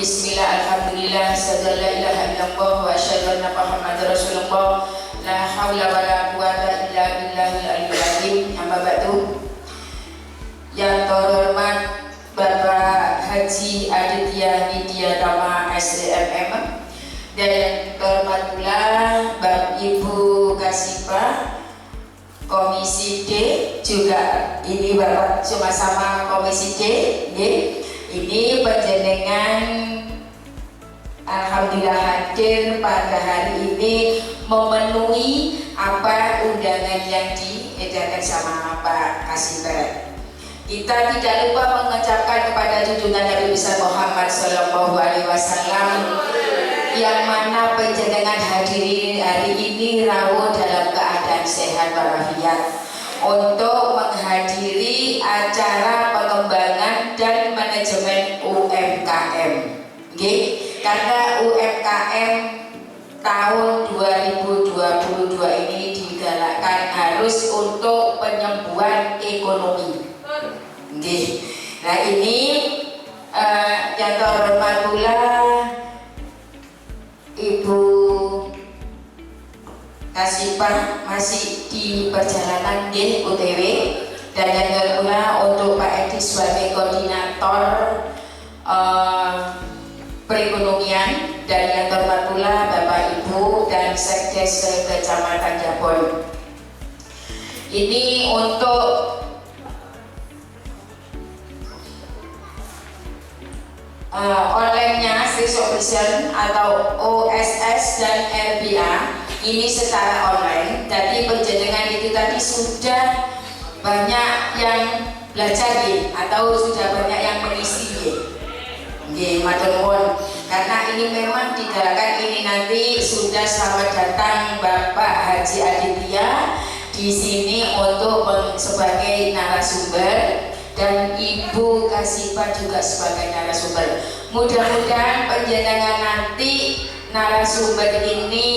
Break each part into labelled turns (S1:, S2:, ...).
S1: Bismillah, alhamdulillah, asyhadu an la ilaha illallah wa asyhadu anna Muhammadar Rasulullah. La haula wa la quwata illa billahil aliyyil azim. Amma ba'du. Yang terhormat Bapak Haji Aditya Nidya Tama SDMM, dan yang terhormat pula Bapak Ibu Kasipa Komisi D, juga ini Bapak sama-sama Komisi D, ini penjenengan alhamdulillah hadir pada hari ini memenuhi apa undangan yang diedarkan sama Pak Kasipa. Kita tidak lupa mengucapkan kepada junjungan Nabi besar Muhammad Sallallahu Alaihi Wasallam yang mana penjenengan hadiri hari ini rawuh dalam keadaan sehat walafiat untuk menghadiri acara pengembangan dan manajemen UMKM. Karena UMKM tahun 2022 ini digalakkan harus untuk penyembuhan ekonomi. Nah ini yang terhormat pula Ibu Kasipah masih di perjalanan OTW, dan yang kedua untuk Pak Edi sebagai koordinator perekonomian, dan yang terhormat pula Bapak Ibu dan Sekdes Kecamatan Jabon. Ini untuk online-nya Swiss Official atau OSS dan RBA ini secara online. Jadi penjenengan itu tadi sudah banyak yang belajar atau sudah banyak yang mengisi matur nuwun. Karena ini memang digalakan ini nanti sudah selamat datang Bapak Haji Aditya di sini untuk sebagai narasumber, dan Ibu Kasipah juga sebagai narasumber. Mudah-mudahan penjenengan nanti narasumber ini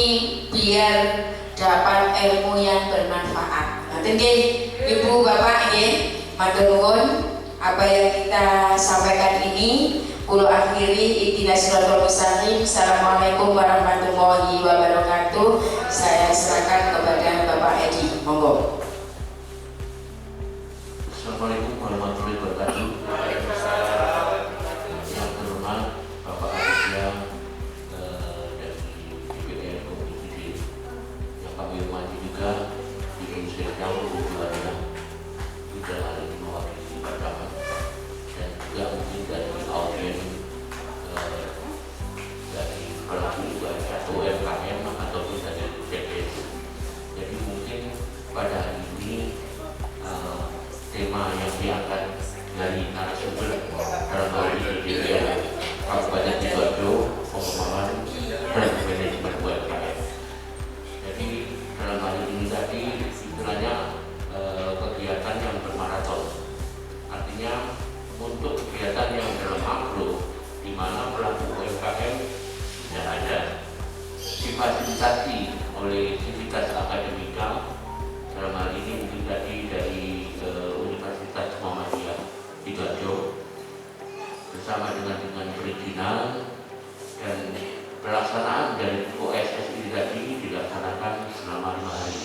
S1: biar dapat ilmu yang bermanfaat. Nanti Ibu Bapak matur nuwun, apa yang kita sampaikan ini kula akhiri ihdinas siratal mustaqim. Assalamualaikum warahmatullahi wabarakatuh. Saya serahkan kepada Bapak Edi, monggo.
S2: Assalamualaikum warahmatullahi wabarakatuh. Yang terhormat Bapak Aditya dari DPR Komisi D, yang kami hormati juga Ibu Sekdam Juara juga hari ini mewakili Bapak, dan juga mungkin dari audien dari pelaku UMKM ataupun dari DPR. Jadi mungkin pada hari ini tema yang diangkat dari narasumber dalam hal ini DPR Kabupaten Sidoarjo, pengembangan dan manajemen UMKM. Jadi dalam hal ini tadi istilahnya kegiatan yang bermaraton. Artinya untuk kegiatan yang dalam makro, di mana pelaku UMKM tidak ada difasilitasi oleh sivitas akademika. Dalam hal ini mungkin tadi dari Universitas Muhammadiyah Sidoarjo bersama dengan perizinan dan pelaksanaan dari OSS ini tadi dilaksanakan selama 5 hari.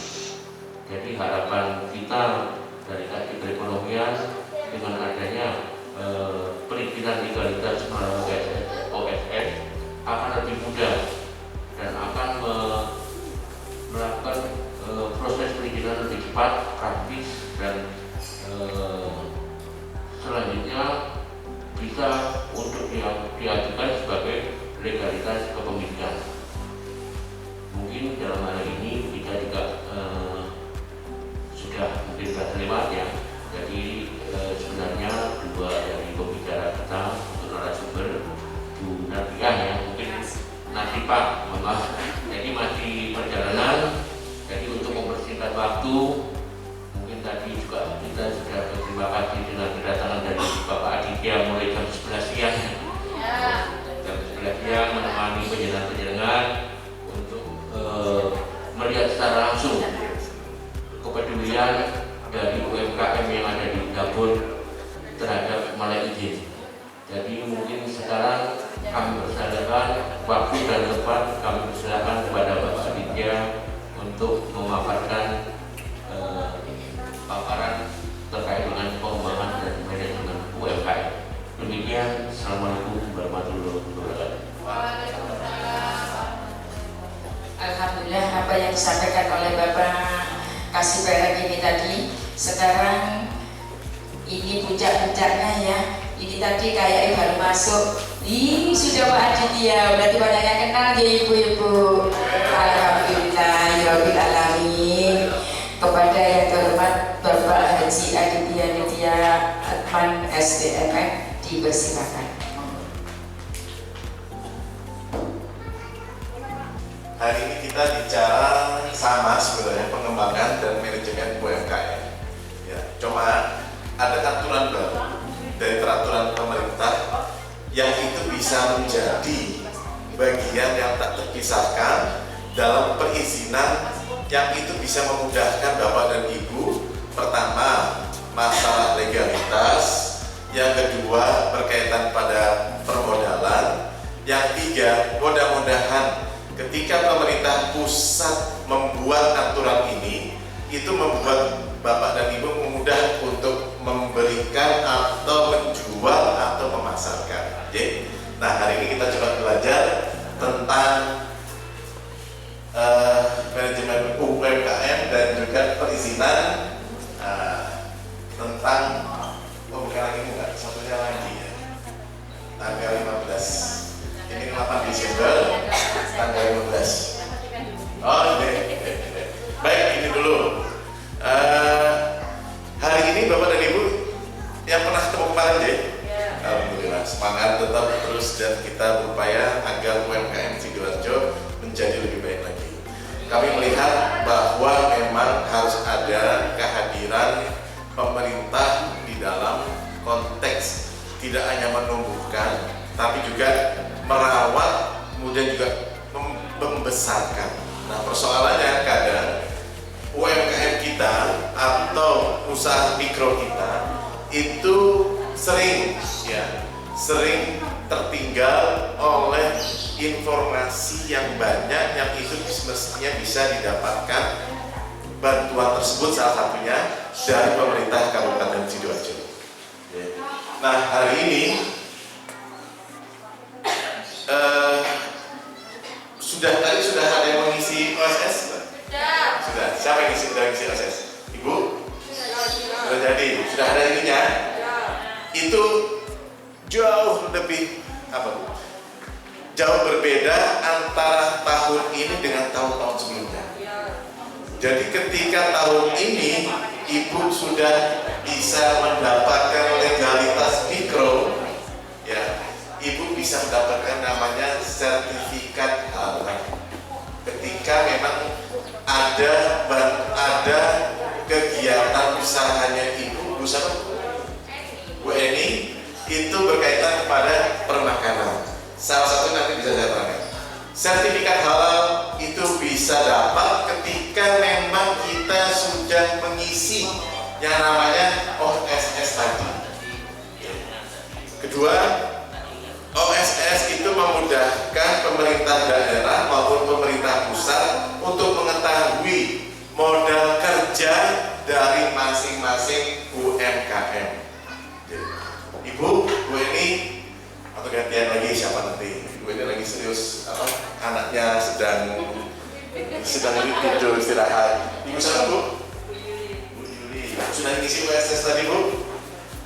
S2: Jadi harapan kita dari Kadin Perekonomian dengan adanya perizinan legalitas melalui OSS akan lebih mudah dan akan melakukan proses perizinan lebih cepat, praktis, dan selanjutnya bisa untuk diajukan sebagai legalitas kepemilikan. Mungkin dalam hal ini kita juga sudah mungkin lewat ya. Jadi sebenarnya dua dari pembicara kita untuk narasumber Bu Nabiah ya, mungkin nanti Pak, maaf, jadi masih perjalanan. Jadi untuk mempersingkat waktu, mungkin tadi juga kita sudah berterima kasih dengan kedatangan dari Bapak Aditya mulai jam 11 siang. Jam 11 siang menemani penjenengan untuk melihat secara langsung kepedulian dari UMKM yang ada di Jabon terhadap Malai izin. Jadi mungkin sekarang kami persilakan waktu dan tempat, kami persilakan kepada Bapak Aditya untuk memaparkan paparan terkait dengan pengembangan dan manajemen UMKM. Demikian, Assalamualaikum warahmatullahi wabarakatuh.
S1: Alhamdulillah apa yang disampaikan oleh Bapak Kasih Perak ini tadi, sekarang ini puncak-puncaknya ya. Ini tadi kayak baru masuk. Ini sudah Pak Aditya, berarti banyak yang kenal ya ibu-ibu. Alhamdulillah, ya Rabbil Alamin. Kepada yang terhormat Bapak Haji Aditya Nitya Atman SDMM, dipersilakan.
S3: Hari ini kita bicara sama sebenarnya pengembangan dan manajemen UMKM. Ya, cuma ada aturan baru dari peraturan pemerintah yang itu bisa menjadi bagian yang tak terpisahkan dalam perizinan, yang itu bisa memudahkan Bapak dan Ibu. Pertama, masalah legalitas. Yang kedua, berkaitan pada permodalan. Yang tiga, mudah-mudahan ketika pemerintah pusat membuat aturan ini, itu membuat Bapak dan Ibu mudah untuk memberikan atau menjual atau memasarkan. Oke? Nah, hari ini kita coba belajar tentang manajemen UMKM dan juga perizinan, tentang bukan lagi enggak, satunya lagi ya, tanggal 15. Ini 8 Desember tanggal 15. Oh, oke. Baik, ini dulu. Hari ini Bapak dan Ibu yang pernah ketemu kemarin ya? Alhamdulillah, semangat tetap terus dan kita berupaya agar UMKM Sidoarjo menjadi lebih baik lagi. Kami melihat bahwa memang harus ada kehadiran pemerintah di dalam konteks tidak hanya menumbuhkan, tapi juga merawat, kemudian juga membesarkan. Nah, persoalannya kadang UMKM kita atau usaha mikro kita itu sering sering tertinggal oleh informasi yang banyak, yang itu mestinya bisa didapatkan bantuan tersebut, salah satunya dari pemerintah Kabupaten Sidoarjo. Nah, hari ini sudah ada yang mengisi OSS? Sudah. Siapa yang sudah mengisi OSS? Ibu? Sudah jadi. Sudah ada ininya? Itu jauh lebih jauh berbeda antara tahun ini dengan tahun-tahun sebelumnya. Jadi ketika tahun ini Ibu sudah bisa mendapatkan legalitas mikro, ya, Ibu bisa mendapatkan namanya sertifikat halal. Ketika memang ada kegiatan usahanya Ibu, usaha Bu Eni itu berkaitan kepada permakanan. Salah satu nanti bisa saya terangkan. Sertifikat halal itu bisa dapat ketika memang kita sudah mengisi yang namanya OSS tadi. Kedua, OSS itu memudahkan pemerintah daerah maupun pemerintah pusat untuk mengetahui modal kerja dari masing-masing UMKM. Ibu ini atau gantian lagi siapa nanti? Ibu ini lagi serius anaknya sedang tidur istirahat. Ibu siapa Bu? Bu Yuli. Sudah ngisi OSS tadi Bu?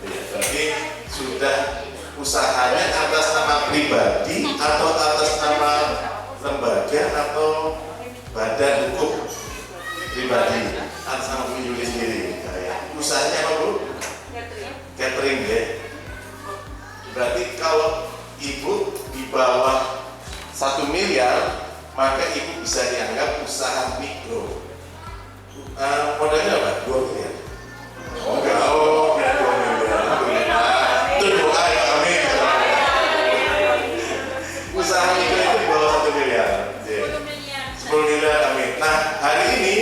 S3: Ya, berarti sudah usahanya atas nama pribadi atau atas nama lembaga atau badan hukum pribadi, atas nama Bu Yuli sendiri. Usahanya apa Bu? Catering ya. Berarti kalau Ibu di bawah 1 miliar, maka Ibu bisa dianggap usaha mikro. Modalnya apa? 2 miliar. Oh enggak, 2 miliar. Itu doa ya, amin. Usaha mikro itu di bawah 1 miliar. 10 miliar, amin. Nah, hari ini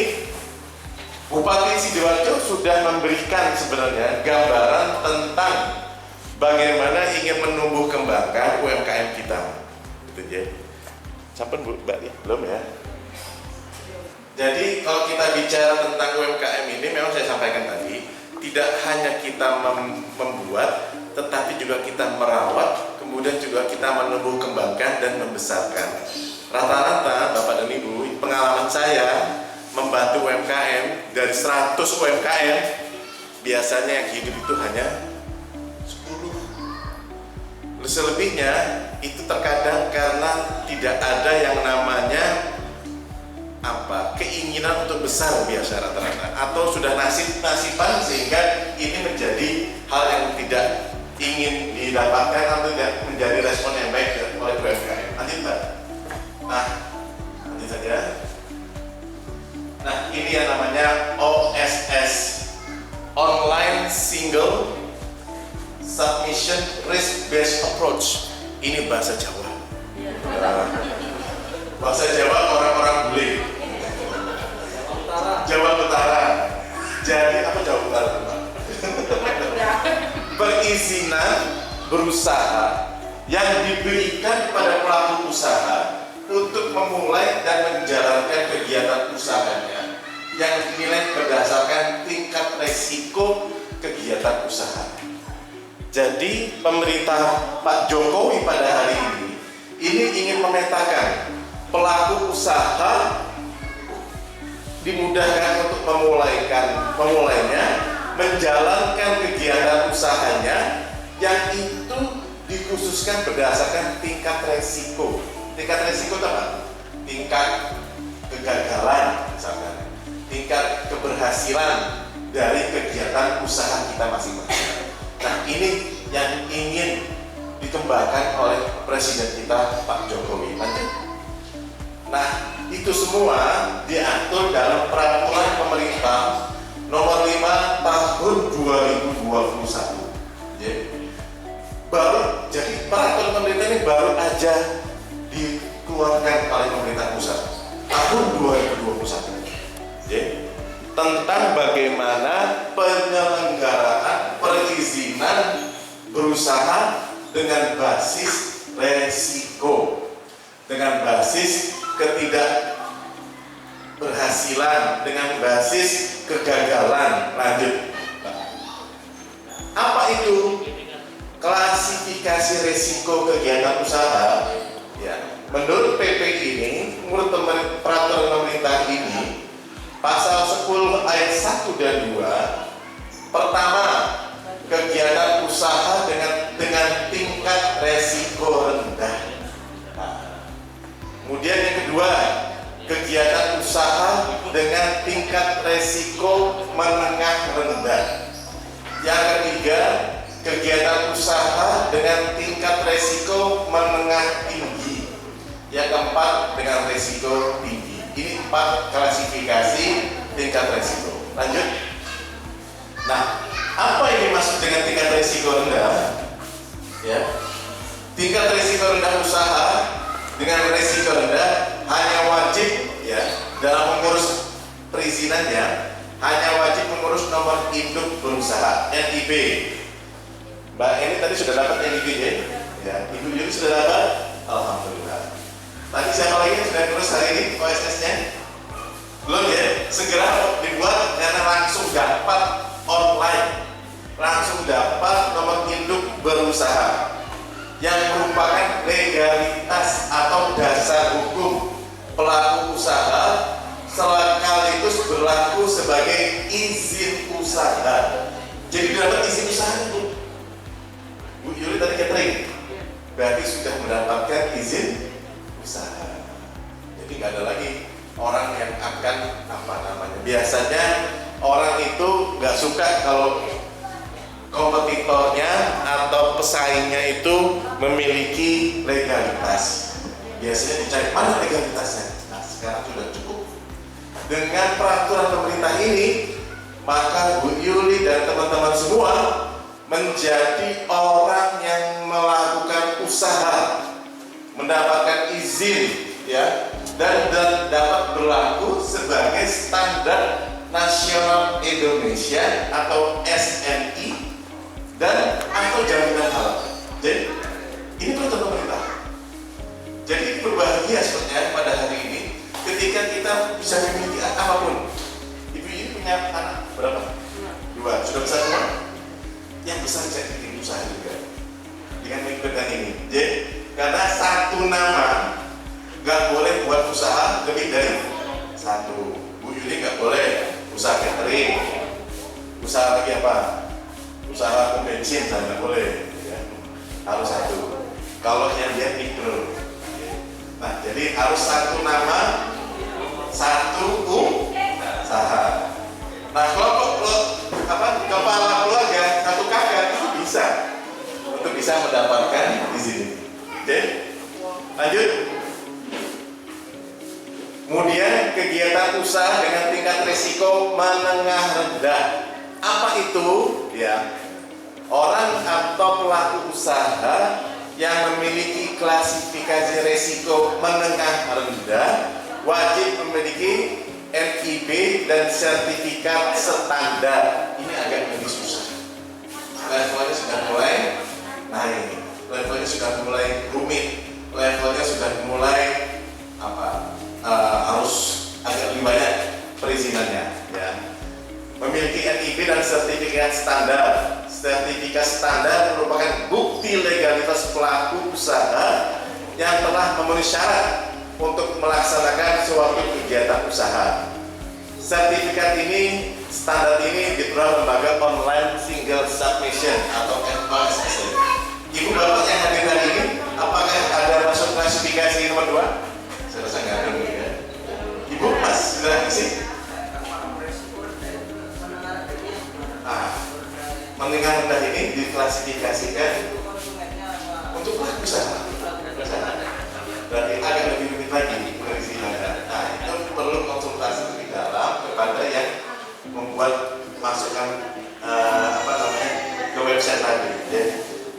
S3: Bupati Sidoarjo sudah memberikan sebenarnya gambaran tentang bagaimana ingin menumbuh kembangkan UMKM kita. Gitu ya. Sampun Bu, Mbak ya? Belum ya? Jadi kalau kita bicara tentang UMKM ini, memang saya sampaikan tadi, tidak hanya kita membuat, tetapi juga kita merawat, kemudian juga kita menumbuh kembangkan dan membesarkan. Rata-rata Bapak dan Ibu, pengalaman saya membantu UMKM, dari 100 UMKM, biasanya yang hidup itu hanya 10. Selebihnya itu terkadang karena tidak ada yang namanya keinginan untuk besar biasa rata-rata, atau sudah nasib-nasiban sehingga ini menjadi hal yang tidak ingin didapatkan atau tidak menjadi respon yang baik oleh UMKM. Lanjut Mbak. Nah, nanti saja. Nah, ini yang namanya OSS, Online Single Submission Risk Based Approach. Ini bahasa Jawa. Bahasa Jawa orang-orang bule. Jawa Utara. Jadi apa Jawa Utara, Pak? Perizinan berusaha yang diberikan kepada pelaku usaha untuk memulai dan menjalankan kegiatan usahanya yang dinilai berdasarkan tingkat resiko kegiatan usaha. Jadi pemerintah Pak Jokowi pada hari ini ingin memetakan pelaku usaha dimudahkan untuk memulainya, menjalankan kegiatan usahanya yang itu dikhususkan berdasarkan tingkat resiko. Tingkat resiko itu apa? Tingkat kegagalan misalkan, tingkat keberhasilan dari kegiatan usaha kita masing-masing. Nah, ini yang ingin dikembangkan oleh Presiden kita Pak Jokowi. Lanjut. Nah, itu semua diatur dalam peraturan pemerintah nomor 5 tahun 2021. Jadi peraturan pemerintah ini baru aja dikeluarkan oleh pemerintah pusat tahun 2021. Tentang bagaimana penyelenggaraan perizinan berusaha dengan basis resiko, dengan basis ketidakberhasilan, dengan basis kegagalan. Lanjut. Apa itu klasifikasi resiko kegiatan usaha? Ya, menurut PP ini, menurut peraturan pemerintah ini, pasal 10 ayat 1 dan 2, pertama, kegiatan usaha dengan tingkat resiko rendah. Kemudian yang kedua, kegiatan usaha dengan tingkat resiko menengah rendah. Yang ketiga, kegiatan usaha dengan tingkat resiko menengah tinggi. Yang keempat, dengan resiko tinggi. Ini 4 klasifikasi tingkat resiko. Lanjut. Nah, apa yang dimaksud dengan tingkat resiko rendah? Ya, tingkat resiko rendah usaha dengan resiko rendah hanya wajib ya dalam mengurus perizinannya, hanya wajib mengurus nomor induk berusaha (NIB). Mbak ini tadi sudah dapat NIB ya? Ibu Yuli sudah dapat? Alhamdulillah. Tadi siapa lagi yang sudah ngurus hari ini OSS-nya? Belum ya? Segera dibuat karena langsung dapat online, langsung dapat nomor induk berusaha yang merupakan legalitas atau dasar hukum pelaku usaha sekaligus berlaku sebagai izin usaha. Jadi dapat izin usaha itu. Bu Yuli tadi catering, berarti sudah mendapatkan izin usaha. Jadi nggak ada lagi orang yang akan biasanya orang itu nggak suka kalau kompetitornya atau pesaingnya itu memiliki legalitas. Biasanya dicari mana legalitasnya. Nah, sekarang sudah cukup dengan peraturan pemerintah ini, maka Bu Yuli dan teman-teman semua menjadi orang yang melakukan usaha, mendapatkan izin ya, dan dapat berlaku sebagai standar nasional Indonesia atau SNI dan atau jaminan Sudah besar semua? Yang besar bisa bikin usaha juga dengan mengikutkan ini. Jadi karena satu nama nggak boleh buat usaha lebih dari satu. Bu Yuli nggak boleh usaha catering, usaha lagi apa? Usaha pom bensin nggak boleh, ya. Harus satu. Kalau yang dia mikro, nah jadi harus satu nama, satu usaha. Nah kalau kepala keluarga satu kakak itu bisa untuk bisa mendapatkan izin. Oke, lanjut. Kemudian kegiatan usaha dengan tingkat risiko menengah rendah. Apa itu? Ya, orang atau pelaku usaha yang memiliki klasifikasi risiko menengah rendah wajib memiliki NIB dan sertifikat standar. Ini agak lebih susah. Levelnya sudah mulai naik, levelnya sudah mulai rumit, levelnya sudah mulai harus agak lebih banyak perizinannya. Ya. Memiliki NIB dan sertifikat standar. Sertifikat standar merupakan bukti legalitas pelaku usaha yang telah memenuhi syarat untuk melaksanakan suatu kegiatan usaha. Sertifikat ini, standar ini diperoleh lembaga online single submission atau FSS. Ibu bapak yang hadir hari ini, apakah ada masuk klasifikasi nomor 2? Saya rasa nggak ada ya. Ibu, Mas, sudah isi? Menengah rendah ini diklasifikasikan untuk pelaku usaha. Berarti agak lebih rumit lagi perizinannya. Nah, itu perlu konsultasi lebih dalam kepada yang membuat masukan ke website tadi. Ya.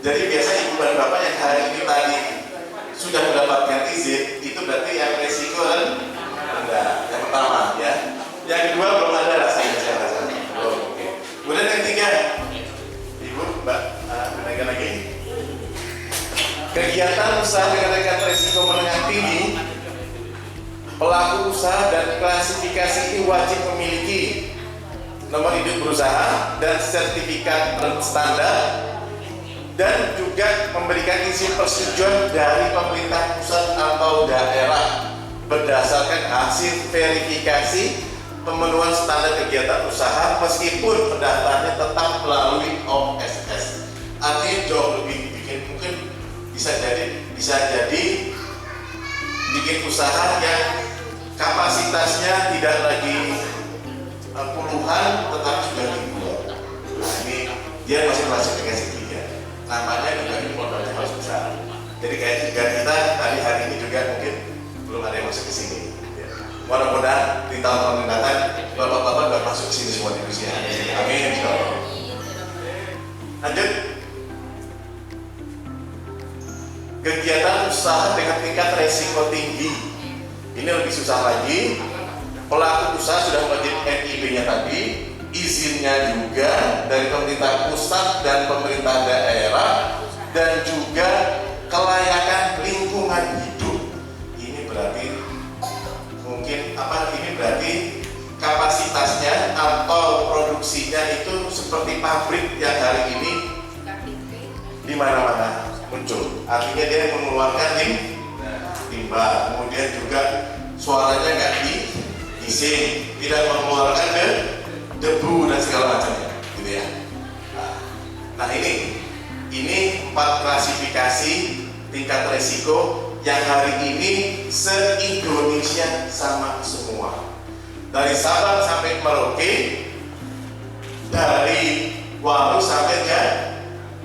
S3: Jadi biasanya ibu dan bapak yang hari ini tadi sudah mendapatkan izin, itu berarti yang resiko rendah. Yang pertama, ya. Yang kedua belum ada rasanya, saya rasa. Oh, oke. Kemudian yang ketiga, ibu, mbak, menaikkan lagi. Kegiatan usaha dengan tingkat risiko menengah tinggi, pelaku usaha dan klasifikasi ini wajib memiliki nomor induk berusaha dan sertifikat standar, dan juga memberikan izin persetujuan dari pemerintah pusat atau daerah berdasarkan hasil verifikasi pemenuhan standar kegiatan usaha meskipun pendaftarannya tetap melalui OSS. Artinya jauh lebih bikin mungkin bisa jadi bikin usaha yang kapasitasnya tidak lagi puluhan tetapi sudah ribuan. Nah, ini dia masih klasifikasi 3. Namanya juga ini modalnya harus besar. Jadi kayak kita hari ini juga mungkin belum ada yang masuk ke sini. Ya. Mudah-mudahan di tahun mendatang bapak-bapak sudah masuk ke sini semua di usia. Amin. Insyaallah. Lanjut. Kegiatan usaha dengan tingkat resiko tinggi. Ini lebih susah lagi. Pelaku usaha sudah wajib NIB-nya tadi, izinnya juga dari pemerintah pusat dan pemerintah daerah, dan juga kelayakan lingkungan hidup. Ini berarti mungkin ini berarti kapasitasnya atau produksinya itu seperti pabrik yang hari ini di mana-mana muncul. Artinya dia mengeluarkan limbah, kemudian juga suaranya nggak diising, tidak mengeluarkan debu dan segala macamnya, gitu ya. Nah ini 4 klasifikasi tingkat resiko yang hari ini se-Indonesia sama semua. Dari Sabang sampai Merauke, dari Waru sampai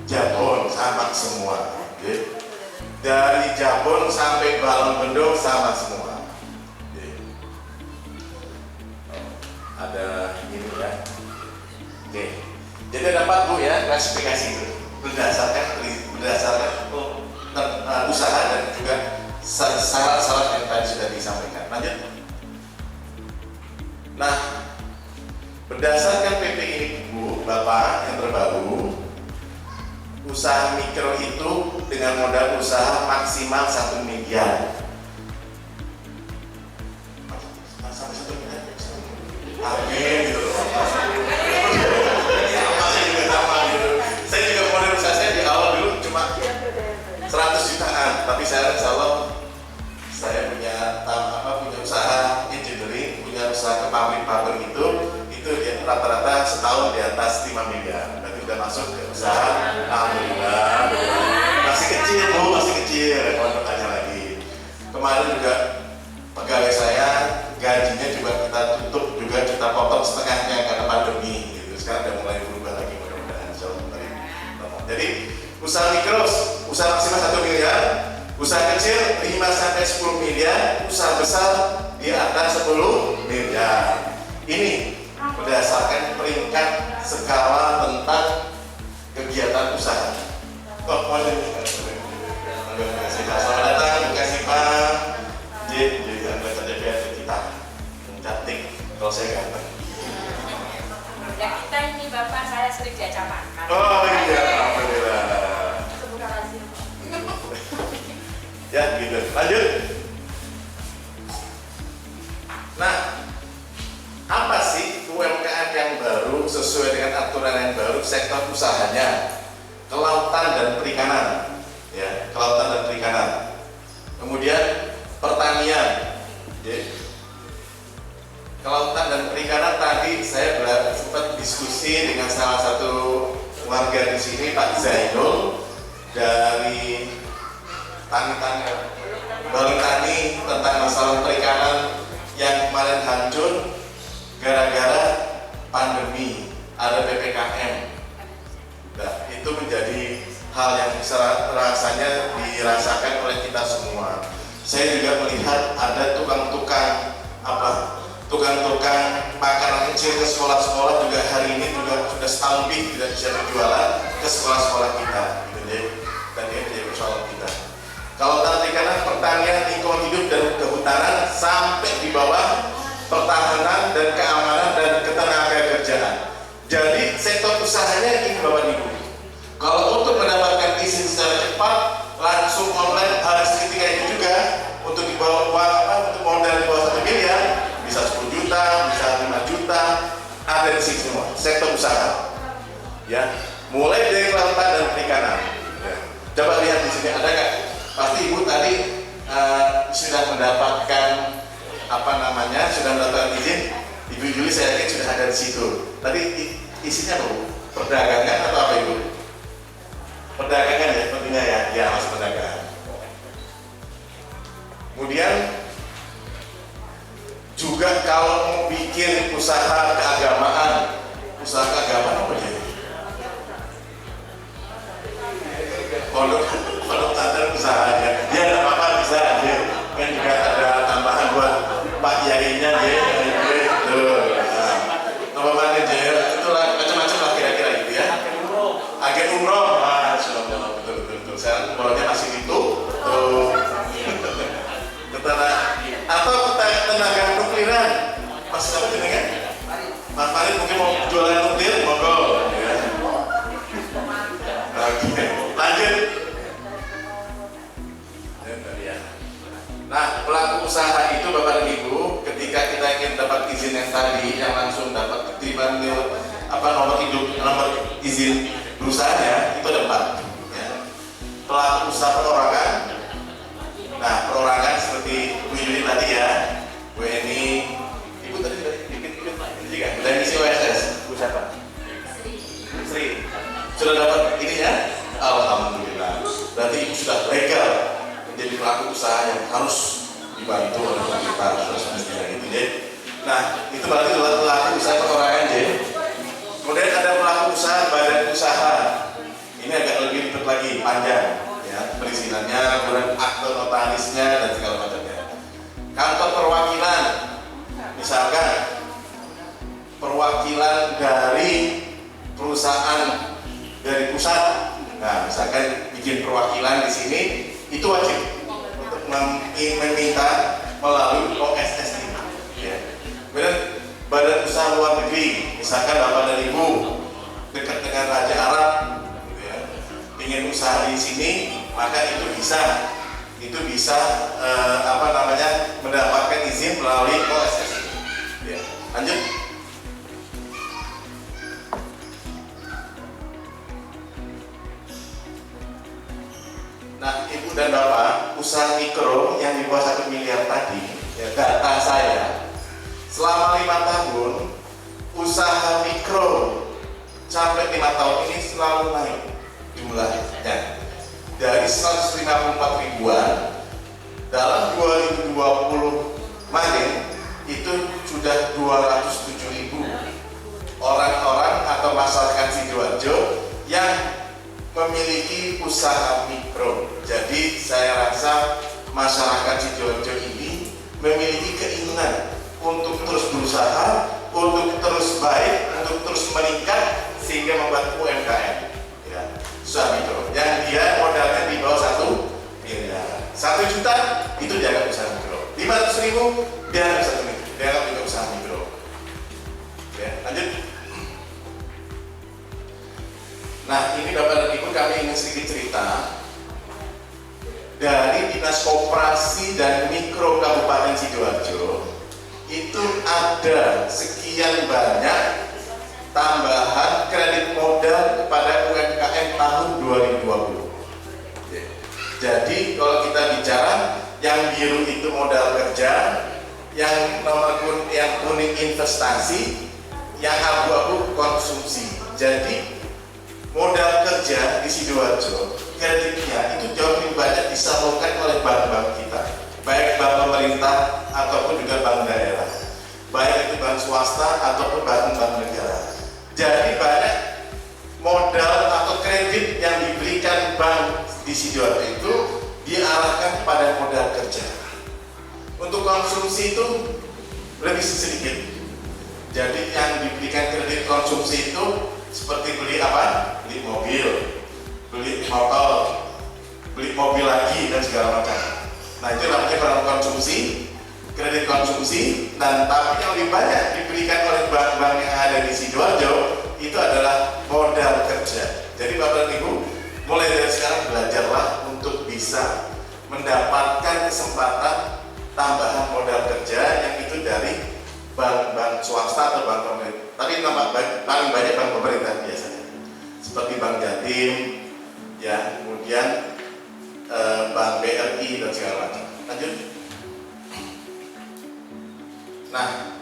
S3: Jabon sama semua. Dari Jabon sampai Balongbendo sama semua. Ada ini ya. Oke. Jadi ada 4 Bu ya klasifikasi itu berdasarkan usaha dan juga syarat-syarat yang tadi sudah disampaikan. Lanjut. Nah, berdasarkan PP ini Bu, Bapak yang terbaru, usaha mikro itu dengan modal usaha maksimal 1 miliar. Sampai 1 miliar. Amin gitu loh. sudah masuk ke usaha. Alhamdulillah. Masih kecil Bu, masih kecil. Kalau bertanya lagi. Kemarin juga pegawai saya gajinya juga kita tutup, juga kita potong setengahnya karena pandemi. Gitu. Sekarang udah mulai berubah lagi, mudah-mudahan insyaallah. Jadi usaha mikro, usaha maksimal 1 miliar, usaha kecil 5 sampai 10 miliar, usaha besar di atas 10 miliar. Ini berdasarkan peringkat skala tentang kegiatan usaha. Oh, terima kasih Pak. Selamat datang, terima kasih Pak. Jadi anggota DPRD kita cantik, kalau saya ganteng.
S1: Ya kita ini Bapak saya sering diajak makan.
S3: Oh iya, alhamdulillah.
S1: Semoga hasil.
S3: Ya gitu, lanjut. Nah, apa sih UMKM yang baru sesuai dengan aturan yang baru? Sektor usahanya kelautan dan perikanan, ya, kelautan dan perikanan. Kemudian pertanian, ya. Kelautan dan perikanan tadi saya sempat diskusi dengan salah satu warga di sini, Pak Zainul dari Balai Tani, tentang masalah perikanan yang kemarin hancur gara-gara pandemi, ada PPKM. Nah, itu menjadi hal yang rasanya dirasakan oleh kita semua. Saya juga melihat ada tukang-tukang makanan kecil ke sekolah-sekolah juga hari ini juga sudah setahun lebih tidak bisa berjualan ke sekolah-sekolah kita, gitu deh. Dan ini menjadi persoalan kita. Kalau perikanan, pertanian, lingkungan hidup dan kehutanan sampai di bawah pertahanan dan keamanan dan ketenagakerjaan. Jadi sektor usahanya ini Bapak Ibu. Kalau untuk mendapatkan izin secara cepat, langsung online harus ketika itu juga untuk di bawah untuk modal di bawah 1 miliar, bisa 10 juta, bisa 5 juta, ada di sini semua. Sektor usaha, ya, mulai dari kelautan dan perikanan. Ya. Coba lihat di sini ada nggak? Pasti Ibu tadi sudah mendapatkan sudah mendapatkan izin. Ibu Juli saya yakin sudah ada di situ. Tadi isinya apa Bu? Perdagangan atau apa Ibu? Perdagangan ya, sepertinya ya, ya masih perdagangan. Kemudian juga kalau mau bikin usaha keagamaan apa ya? Pondok pesantren usahanya, ya nggak apa-apa bisa aja. Kan juga ada tambahan buat Pak Yainya ya, tuh. Nama manajer itulah macam-macam lah kira-kira gitu ya. Agen umroh, betul. Saya umrohnya masih itu, tuh. Atau tenaga nukliran, masih apa jenengan? Mas Farid mungkin mau jualan nuklir, monggo. Ya. Oke, lanjut. Nah, pelaku usaha itu Bapak dan Ibu, ketika kita ingin dapat izin yang tadi, yang langsung dapat ketiban nomor izin berusahanya itu ada 4. Ya. Pelaku usaha perorangan. Nah, perorangan seperti Bu Yuni tadi ya, WNI, Ibu tadi ikut juga, dan isi OSS, Bu siapa? Sri. Sudah dapat ini ya? Alhamdulillah. Berarti Ibu sudah legal menjadi pelaku usaha yang harus dibantu oleh pemerintah semestinya gitu ya. Nah, itu berarti adalah pelaku usaha perorangan ya. Kemudian ada pelaku usaha badan usaha. Ini agak lebih ribet lagi, panjang. Perizinannya, kemudian akte notarisnya dan segala macamnya. Kantor perwakilan, misalkan perwakilan dari perusahaan dari pusat, nah misalkan bikin perwakilan di sini itu wajib untuk meminta melalui OSS ini. Ya. Kemudian badan usaha luar negeri, misalkan Bapak dan Ibu dekat dengan Raja Arab, gitu ya, ingin usaha di sini. Maka itu bisa mendapatkan izin melalui OSS. Ya. Lanjut. Nah, Ibu dan Bapak, usaha mikro yang di bawah 1 miliar tadi, ya, data saya selama 5 tahun usaha mikro sampai 5 tahun ini selalu naik jumlahnya dari 154 ribuan dalam 2020 kemarin itu sudah 207 ribu orang-orang atau masyarakat Sidoarjo yang memiliki usaha mikro. Jadi saya rasa masyarakat Sidoarjo ini memiliki keinginan untuk terus berusaha, untuk terus baik, untuk terus meningkat sehingga membuat UMKM ya, usaha mikro yang dia modalnya di bawah 1 miliar. 1 juta itu dianggap usaha mikro, 500 ribu dianggap juga usaha mikro ya. Lanjut. Nah ini Bapak dan Ibu, kami ingin sedikit cerita dari Dinas Koperasi dan Mikro Kabupaten Sidoarjo. Itu ada sekian banyak tambahan kredit modal kepada UMKM tahun 2020. Jadi kalau kita bicara yang biru itu modal kerja, yang nomor yang kuning investasi, yang abu-abu konsumsi. Jadi modal kerja di Sidoarjo kreditnya itu jauh lebih banyak disalurkan oleh bank-bank kita, baik bank pemerintah ataupun juga bank daerah, baik itu bank swasta ataupun bank negara. Jadi banyak modal atau kredit yang diberikan bank di Sidoarjo itu diarahkan kepada modal kerja. Untuk konsumsi itu lebih sedikit. Jadi yang diberikan kredit konsumsi itu seperti beli apa? Beli mobil, beli motor, beli mobil lagi dan segala macam. Nah itu namanya barang konsumsi, kredit konsumsi. Dan tapi yang lebih banyak diberikan oleh bank-bank yang ada di Sidoarjo itu adalah modal kerja. Jadi Bapak dan Ibu, mulai dari sekarang belajarlah untuk bisa mendapatkan kesempatan tambahan modal kerja yang itu dari bank-bank swasta atau bank pemerintah. Tapi paling banyak bank pemerintah biasanya, seperti Bank Jatim, ya, kemudian Bank BRI dan segala macam. Lanjut. Nah,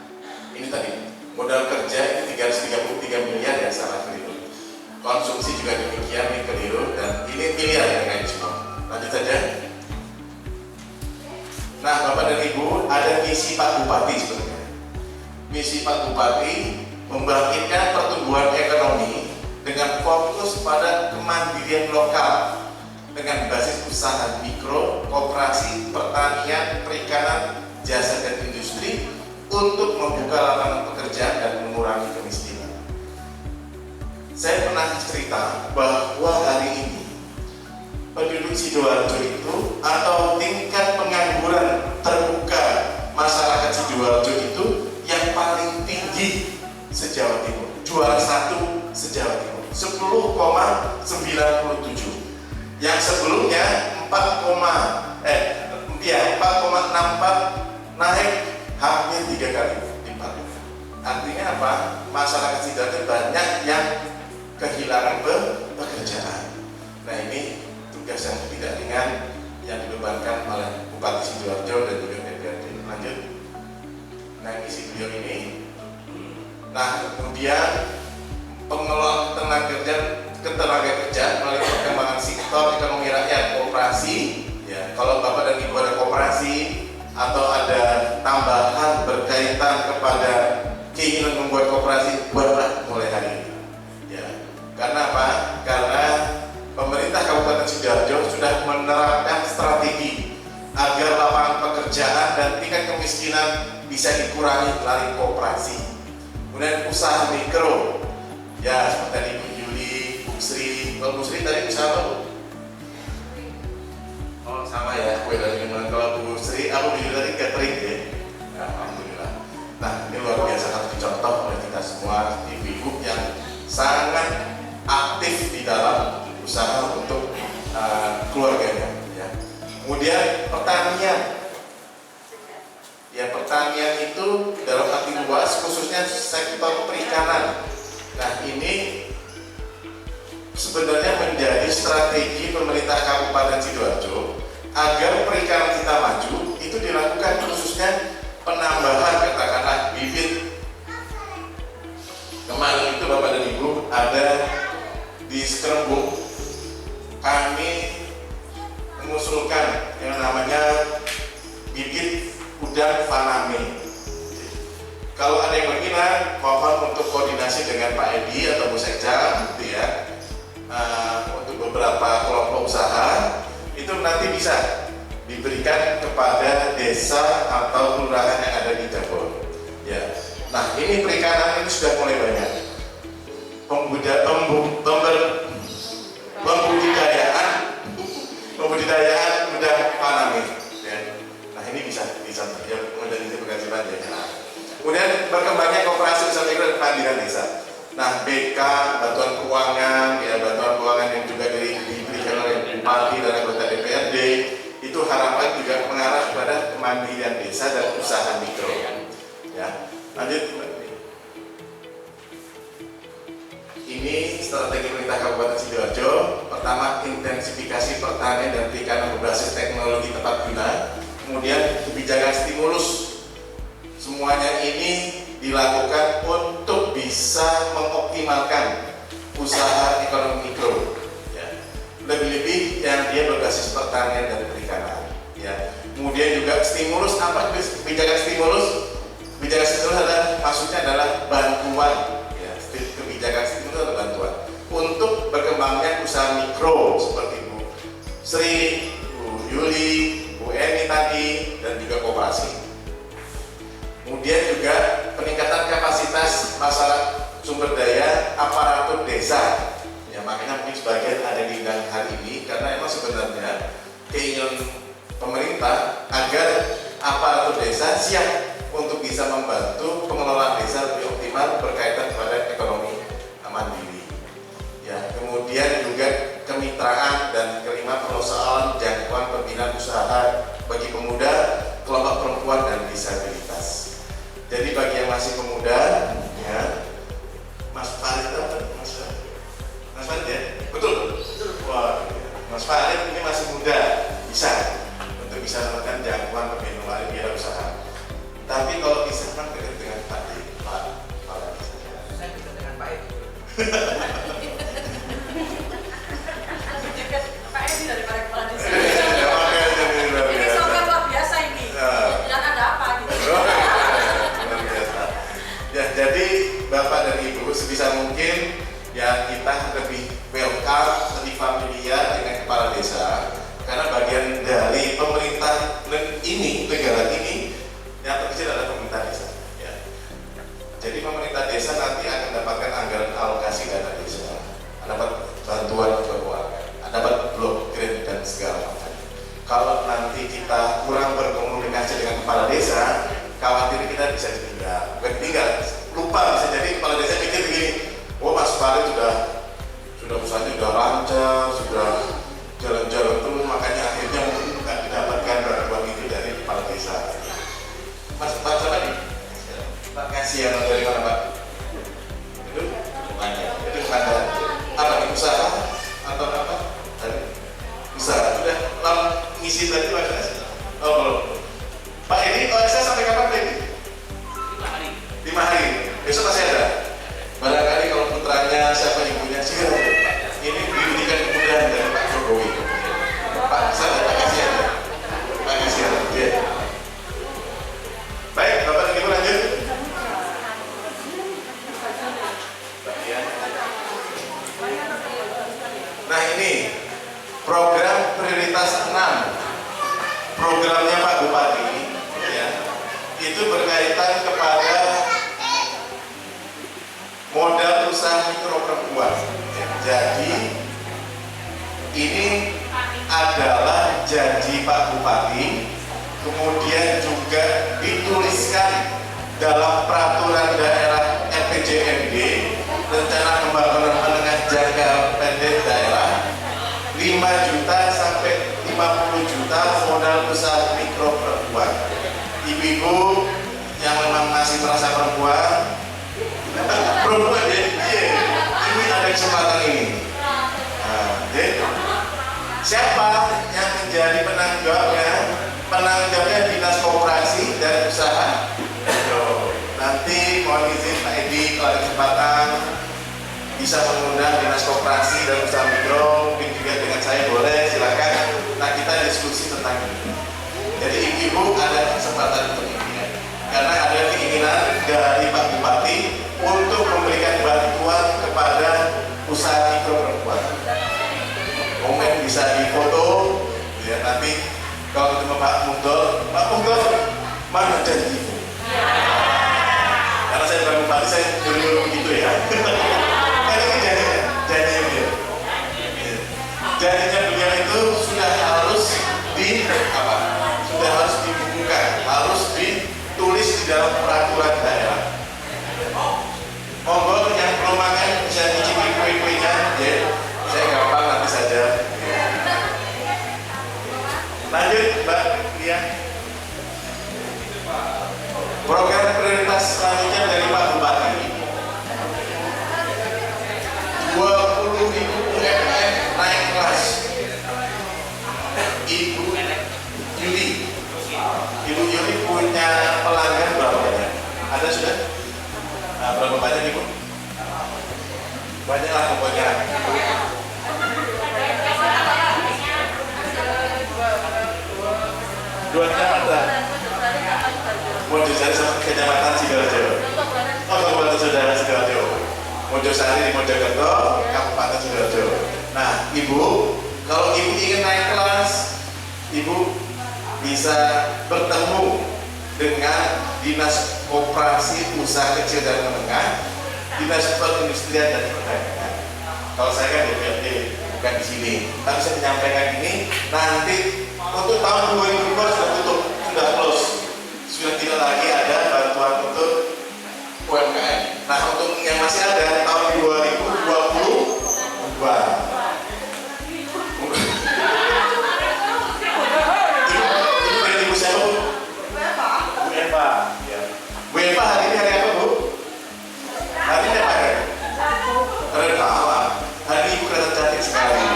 S3: ini tadi modal kerja itu 333 miliar ya, salah keliru. Konsumsi juga demikian, ini keliru, dan ini miliar yang kayak semua. Lanjut saja. Nah, Bapak dan Ibu, ada misi Pak Bupati sebenarnya. Misi Pak Bupati membangkitkan pertumbuhan ekonomi dengan fokus pada kemandirian lokal dengan basis usaha mikro, koperasi, pertanian, perikanan, jasa dan industri untuk membuka lapangan pekerjaan dan mengurangi kemiskinan. Saya pernah cerita bahwa hari ini penduduk Sidoarjo itu atau tingkat pengangguran terbuka masyarakat Sidoarjo itu yang paling tinggi se-Jawa Timur, juara 1 se-Jawa Timur, 10,97. Yang sebelumnya 4,64 naik hampir 3 kali lipat. Artinya apa? Masyarakat Sidoarjo banyak yang kehilangan pekerjaan. Nah ini tugas yang tidak ringan yang dibebankan oleh Bupati Sidoarjo dan juga DPRD. Lanjut. Nah misi beliau ini. Nah kemudian pengelolaan ketenaga kerja melalui perkembangan sektor ekonomi rakyat, koperasi. Ya, kalau Bapak dan Ibu ada koperasi atau ada tambahan berkaitan kepada keinginan membuat koperasi, buatlah mulai hari ini. Ya, karena apa? Karena pemerintah Kabupaten Sidoarjo sudah menerapkan strategi agar lapangan pekerjaan dan tingkat kemiskinan bisa dikurangi melalui koperasi. Kemudian usaha mikro, ya seperti tadi Bu Yuli, Bu Sri. Kalau Bu Sri tadi usaha apa Bu? Oh sama ya, kue dari minuman. Kalau Bu Sri, aku Bu Yuli tadi catering ya. Nah, alhamdulillah. Nah ini luar biasa harus dicontoh oleh kita semua ibu-ibu yang sangat aktif di dalam usaha untuk keluarganya. Ya. Kemudian pertanian. Ya pertanian itu dalam arti luas, khususnya sektor perikanan. Nah ini sebenarnya menjadi strategi pemerintah Kabupaten Sidoarjo agar perikanan kita maju. Itu dilakukan khususnya penambahan katakanlah bibit. Kemarin itu Bapak dan Ibu ada di Sekerembuk, kami mengusulkan yang namanya bibit udang faname. Kalau ada yang berminat, mohon untuk koordinasi dengan Pak Edi atau Bu Sekja, gitu ya. Untuk beberapa kelompok usaha itu nanti bisa diberikan kepada desa atau kelurahan yang ada di Jabon. Ya. Nah, ini perikanan ini sudah mulai banyak. Pembudidayaan udang faname. Ya. Nah, ini bisa ya, menjadi kewajiban ya. Nah, kemudian berkembangnya koperasi usaha mikro dan kepandian desa. Nah, BK, bantuan keuangan, ya bantuan keuangan yang juga diberikan oleh Bupati dan anggota DPRD, itu harapan juga mengarah kepada kemandirian desa dan usaha mikro. Ya, lanjut. Ini strategi pemerintah Kabupaten Sidoarjo. Pertama, intensifikasi pertanian dan perikanan berbasis teknologi tepat guna. Kemudian kebijakan stimulus. Semuanya ini dilakukan untuk bisa mengoptimalkan usaha ekonomi mikro. Ya. Lebih-lebih yang dia berbasis pertanian dan perikanan. Ya. Kemudian juga stimulus, apa kebijakan stimulus? Kebijakan stimulus maksudnya adalah bantuan. Ya. Kebijakan stimulus adalah bantuan untuk berkembangnya usaha mikro seperti Bu Sri, Bu Yuli, Bu Eni tadi, dan juga koperasi. Kemudian juga peningkatan kapasitas masyarakat sumber daya aparatur desa. Ya, makanya mungkin sebagian ada di undangan hari ini karena memang sebenarnya keinginan pemerintah agar aparatur desa siap untuk bisa membantu pengelolaan desa lebih optimal berkaitan pada ekonomi mandiri. Ya, kemudian juga kemitraan dan kelima persoalan jangkauan pembinaan usaha bagi pemuda, kelompok perempuan dan disabilitas. Jadi bagi yang masih pemuda, ya, Mas Farid apa? Mas Farid ya? Betul? Wah, Mas Farid ini masih muda, bisa untuk bisa melakukan jangkauan pembinaan usaha. Tapi kalau bisa kan dekat dengan Pak
S4: saya dekat dengan Pak Edi. Pak Edi daripada kepala desa. Ini sobat luar biasa ini. Dan ada apa gitu?
S3: Ya, jadi Bapak dan Ibu sebisa mungkin ya kita lebih welcome, lebih familiar dengan kepala desa karena bagian dari pemerintah ini, negara ini yang terkecil adalah pemerintah desa. Ya. Jadi pemerintah desa nanti akan mendapatkan anggaran alokasi dana desa, dapat bantuan keuangan, dapat blok grant dan segala macam. Kalau nanti kita kurang berkomunikasi dengan kepala desa, khawatir kita bisa ditinggal, lupa. Bisa jadi kepala desa pikir begini, oh Mas Farid sudah usahanya sudah lancar, sudah jalan-jalan terus, makanya akhirnya mungkin nggak didapatkan bantuan itu dari kepala desa. Mas Pak siapa nih? Pak kasihan dari mana Pak? Itu bukan apa nih, usaha atau apa? Usaha sudah ngisi tadi Pak. Oh belum. Pak ini OSS sampai kapan Pak ini?
S2: 5 hari.
S3: 5 hari. Besok masih ada. Barangkali kalau putranya siapa ibunya sih ini diberikan kemudahan dari Pak Jokowi. Pak sana Pak kasihan. Pak kasihan. Ya. Baik, Bapak dan Ibu lanjut. Nah ini program prioritas 6 programnya Pak Bupati ya, itu berkaitan kepada modal usaha mikro perempuan. Jadi ini adalah janji Pak Bupati, kemudian juga dituliskan dalam peraturan daerah RPJMD rencana pembangunan menengah jangka pendek daerah 5 juta sampai 50 juta modal usaha mikro perempuan. Ibu-ibu yang memang masih merasa perempuan ya, ini ada kesempatan ini. Nah, siapa yang menjadi penanggung jawabnya? Penanggung jawabnya Dinas Koperasi dan Usaha. Nanti mohon izin Pak Edi kalau ada kesempatan bisa mengundang dinas koperasi dan usaha mikro, mungkin juga dengan saya boleh, silakan. Nah, kita diskusi tentang ini. Jadi ibu ada kesempatan untuk ini, karena ada keinginan dari Pak Bupati untuk memberikan bantuan kepada usaha mikro perempuan. Mungkin bisa difoto, ya nanti kalau ketemu Pak Mungdol, mana janji ibu? Karena saya bukan bupati, saya dulu begitu ya. Ini janjinya beliau. Janjinya beliau itu sudah harus sudah harus dibukukan, harus ditulis di dalam peraturan daerah. Monggo yang belum makan bisa nyicipi kue-kuenya, ya. Saya gampang nanti saja. Lanjut, Mbak Lia. Program prioritas selanjutnya dari Pak Bupati, 20.000 UMKM naik kelas. Ibu Yuli punya pelanggan berapa banyak? Ada sudah? Nah, berapa banyak Ibu? Banyak lah pokoknya. Dua kecamatan. Mojosari sama kecamatan Sidoarjo. Oh, Kabupaten Saudara Sidoarjo. Mojosari di Mojokerto, Kabupaten Sidoarjo. Nah, Ibu, kalau Ibu ingin naik kelas, Ibu bisa bertemu dengan Dinas Koperasi Usaha Kecil dan Menengah, Dinas Perindustrian dan Perdagangan. Kalau saya kan DPRD, bukan di sini. Tapi saya menyampaikan ini, nanti untuk tahun 2002 sudah tutup, sudah close. Sudah tidak lagi ada bantuan untuk UMKM. Nah, untuk yang masih ada tahun 2022. Ibu siapa, Bu? Bu Eva. Ya. Bu Eva, hari ini hari apa, Bu? Hari ini apa ya? Hari apa? Hari ini Ibu kelihatan cantik sekali.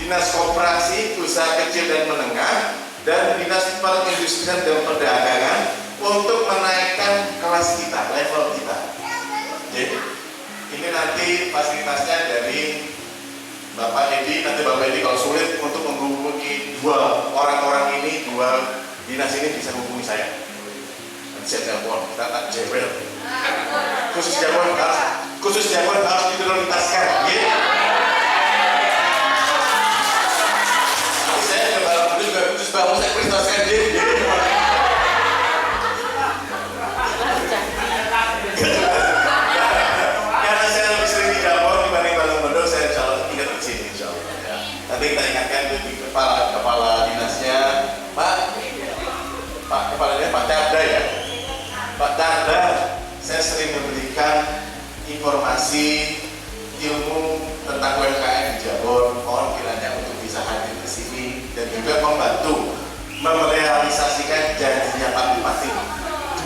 S3: Dinas Koperasi Usaha Kecil dan Menengah dan Dinas Perindustrian dan Perdagangan untuk menaikkan kelas kita, level kita. Jadi ini nanti fasilitasnya dari Bapak Edi. Nanti Bapak Edi kalau sulit untuk menghubungi dua orang-orang ini, dua dinas ini bisa menghubungi saya. Nanti saya telepon, kita tak jebel. Khusus Jawa harus diprioritaskan. Ya. Bapak saya prioritaskan dia. Karena saya lebih sering di Jawa dibanding Balong-Bondok, saya insya Allah ingat di sini insya Allah. Ya. Nanti kita ingatkan di kepala dinasnya, Pak kepalanya Pak Carda ya. Pak Carda, saya sering memberikan informasi ilmu tentang UMKM di Jawa. Mohon kiranya untuk bisa hadir di sini dan juga membantu merealisasikan janjinya Pak Bupati.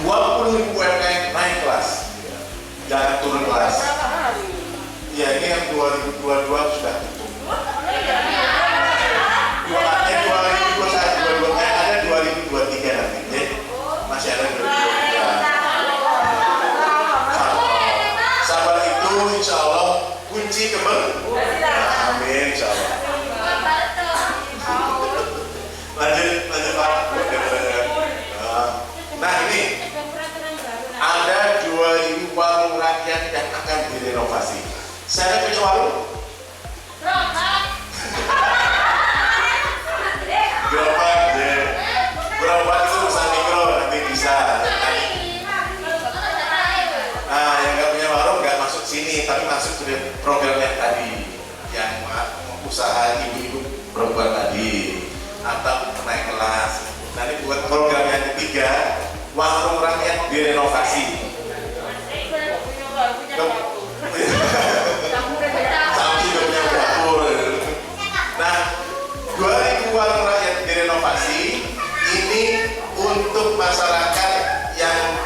S3: 20.000 UMKM naik kelas, jangan turun kelas. Ya ini yang 2022 sudah tutup. Ada 2023 nanti, masih ada 2023. Sabar itu insya Allah kunci keberhasilan. Amin insya Allah. Lanjut Pak. Nah ini ada 2.000 warung rakyat yang akan direnovasi. Saya punya warung. Gerobak itu usaha mikro nanti bisa. Nah yang nggak punya warung nggak masuk sini, tapi masuk ke program yang tadi, yang usaha ibu-ibu perempuan tadi. Atau naik kelas. Nanti buat program yang ketiga, warung rakyat direnovasi. Sampai punya dapur. Nah, 2000 direnovasi ini untuk masyarakat yang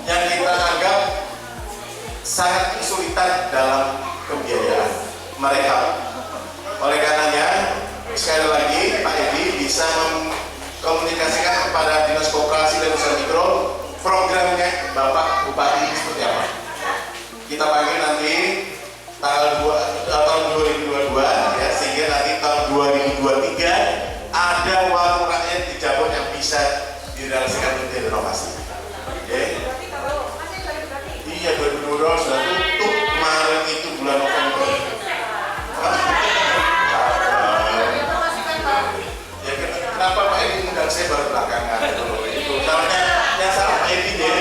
S3: kita anggap sangat kesulitan dalam pembiayaan mereka. Oleh karenanya, sekali lagi Pak Edi bisa mengkomunikasikan kepada Dinas Koperasi dan Usaha Mikro programnya Bapak Bupati ini seperti apa. Kita panggil nanti tahun 2022 ya, sehingga nanti tahun 2023 ada warung rakyat di Jabon yang bisa direalisasikan untuk direnovasi. Oke. Iya, 2022 sudah tutup kemarin itu bulan November. Ya, kenapa Pak Edi mengundang saya baru belakangan itu? Karena yang salah Pak Edi deh.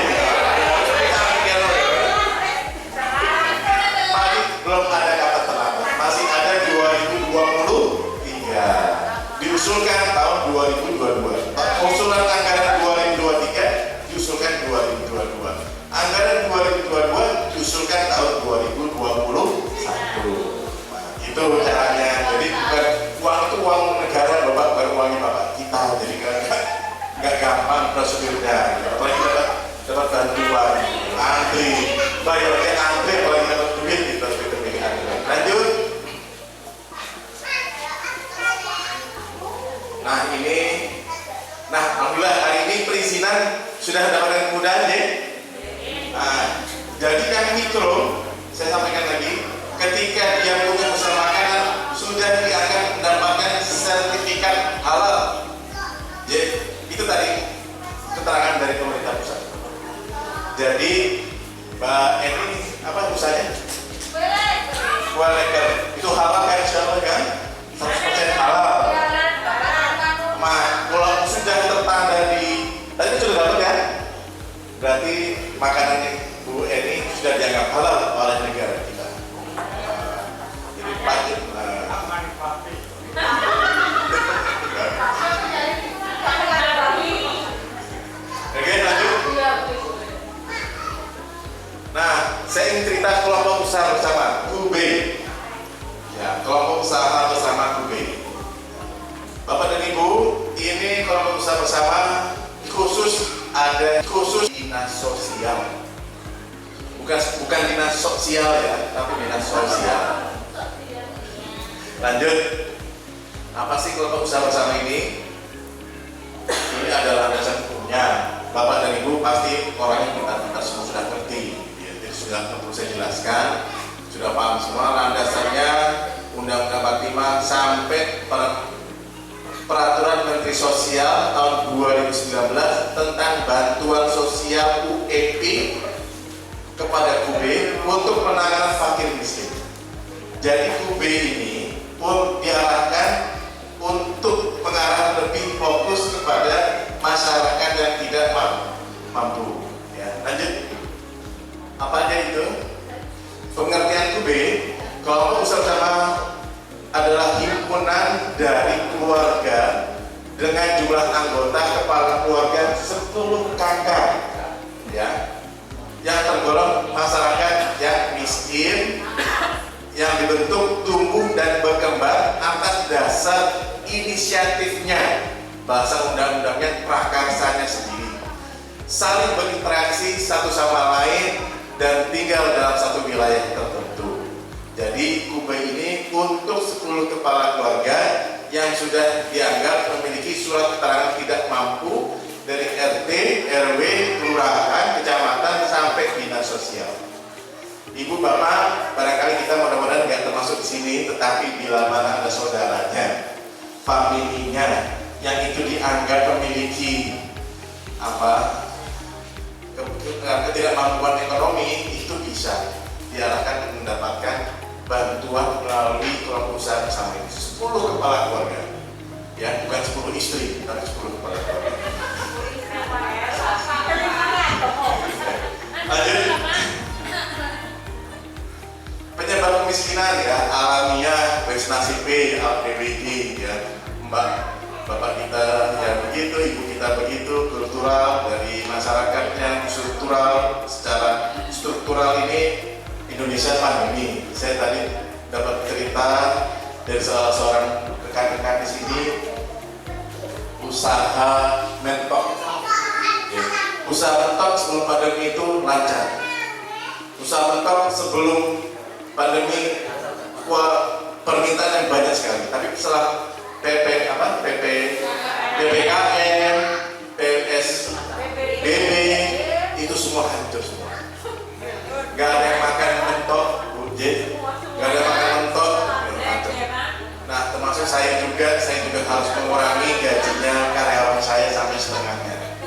S3: Belum ada kata terlambat, masih ada 2023 diusulkan tahun 2022, usulan anggaran 2023 diusulkan 2022, anggaran 2022 diusulkan tahun 2021. Nah, itu caranya. Jadi bukan uang itu uang negara Bapak, bukan uangnya Bapak kita, jadi nggak gampang prosedurnya. Apalagi dapat bantuan, antri, bayarnya antri, apalagi dapat duit gitu. Lanjut. Nah alhamdulillah hari ini perizinan sudah mendapatkan kemudahan ya. Nah, jadi kan mikro, saya sampaikan lagi, ketika dia punya usaha makanan sudah akan mendapatkan sertifikat halal. Ya, itu tadi keterangan dari pemerintah pusat. Jadi Mbak Eni apa usahanya? Legal. Itu halal kan, insya Allah kan? 100% halal. Kalau sudah tertanda di, tadi sudah dapat ya? Berarti makanannya Bu Eni sudah dianggap halal oleh negara kita. Jadi pajak. Oke, lanjut. Nah, saya ingin cerita kelompok usaha bersama UB. Ya, kelompok usaha bersama UB. Bapak dan Ibu, ini kelompok usaha bersama khusus dinas sosial. Bukan dinas sosial ya, tapi dinas sosial. Lanjut. Apa sih kelompok usaha bersama ini? Ini adalah landasan hukumnya. Bapak dan Ibu pasti orangnya kita semua sudah ngerti. Sudah perlu saya jelaskan, sudah paham semua landasannya Undang-Undang 45 sampai Peraturan Menteri Sosial tahun 2019 tentang bantuan sosial UEP kepada UB untuk penanganan fakir miskin. Jadi UB ini pun diarahkan untuk mengarah lebih fokus kepada masyarakat yang tidak mampu. Ya, lanjut. Apa aja itu? Pengertian UB, kelompok usaha bersama adalah himpunan dari keluarga dengan jumlah anggota kepala keluarga 10 kakak, ya, yang tergolong masyarakat yang miskin, yang dibentuk, tumbuh dan berkembang atas dasar inisiatifnya, bahasa undang-undangnya prakarsanya sendiri, saling berinteraksi satu sama lain dan tinggal dalam satu wilayah tertentu. Jadi UB ini untuk 10 kepala keluarga yang sudah dianggap memiliki surat keterangan tidak mampu dari RT, RW, kelurahan, kecamatan sampai dinas sosial. Ibu bapak, barangkali kita mudah-mudahan nggak termasuk di sini, tetapi bila mana ada saudaranya, familinya yang itu dianggap memiliki ketidakmampuan ekonomi, itu bisa diarahkan mendapatkan bantuan melalui kelompok usaha bersama ini. 10 kepala keluarga, ya, bukan 10 istri, tapi 10 kepala keluarga. Lanjut. Penyebab kemiskinan ya alamiah, Vesnasi P, LPWD ya, bapak kita ya begitu, ibu kita begitu, kultural dari masyarakat yang struktural. Secara struktural ini Indonesia pandemi. Saya tadi dapat cerita dari salah seorang rekan-rekan di sini usaha mentok. Ya. Usaha mentok sebelum pandemi itu lancar. Usaha mentok sebelum pandemi permintaan yang banyak sekali. Tapi setelah PPKM, PSBB itu semua hancur semua. Gak ada yang makan mentok, gak ada yang makan mentok, hancur. Nah, termasuk saya juga harus mengurangi gajinya karyawan saya sampai setengahnya.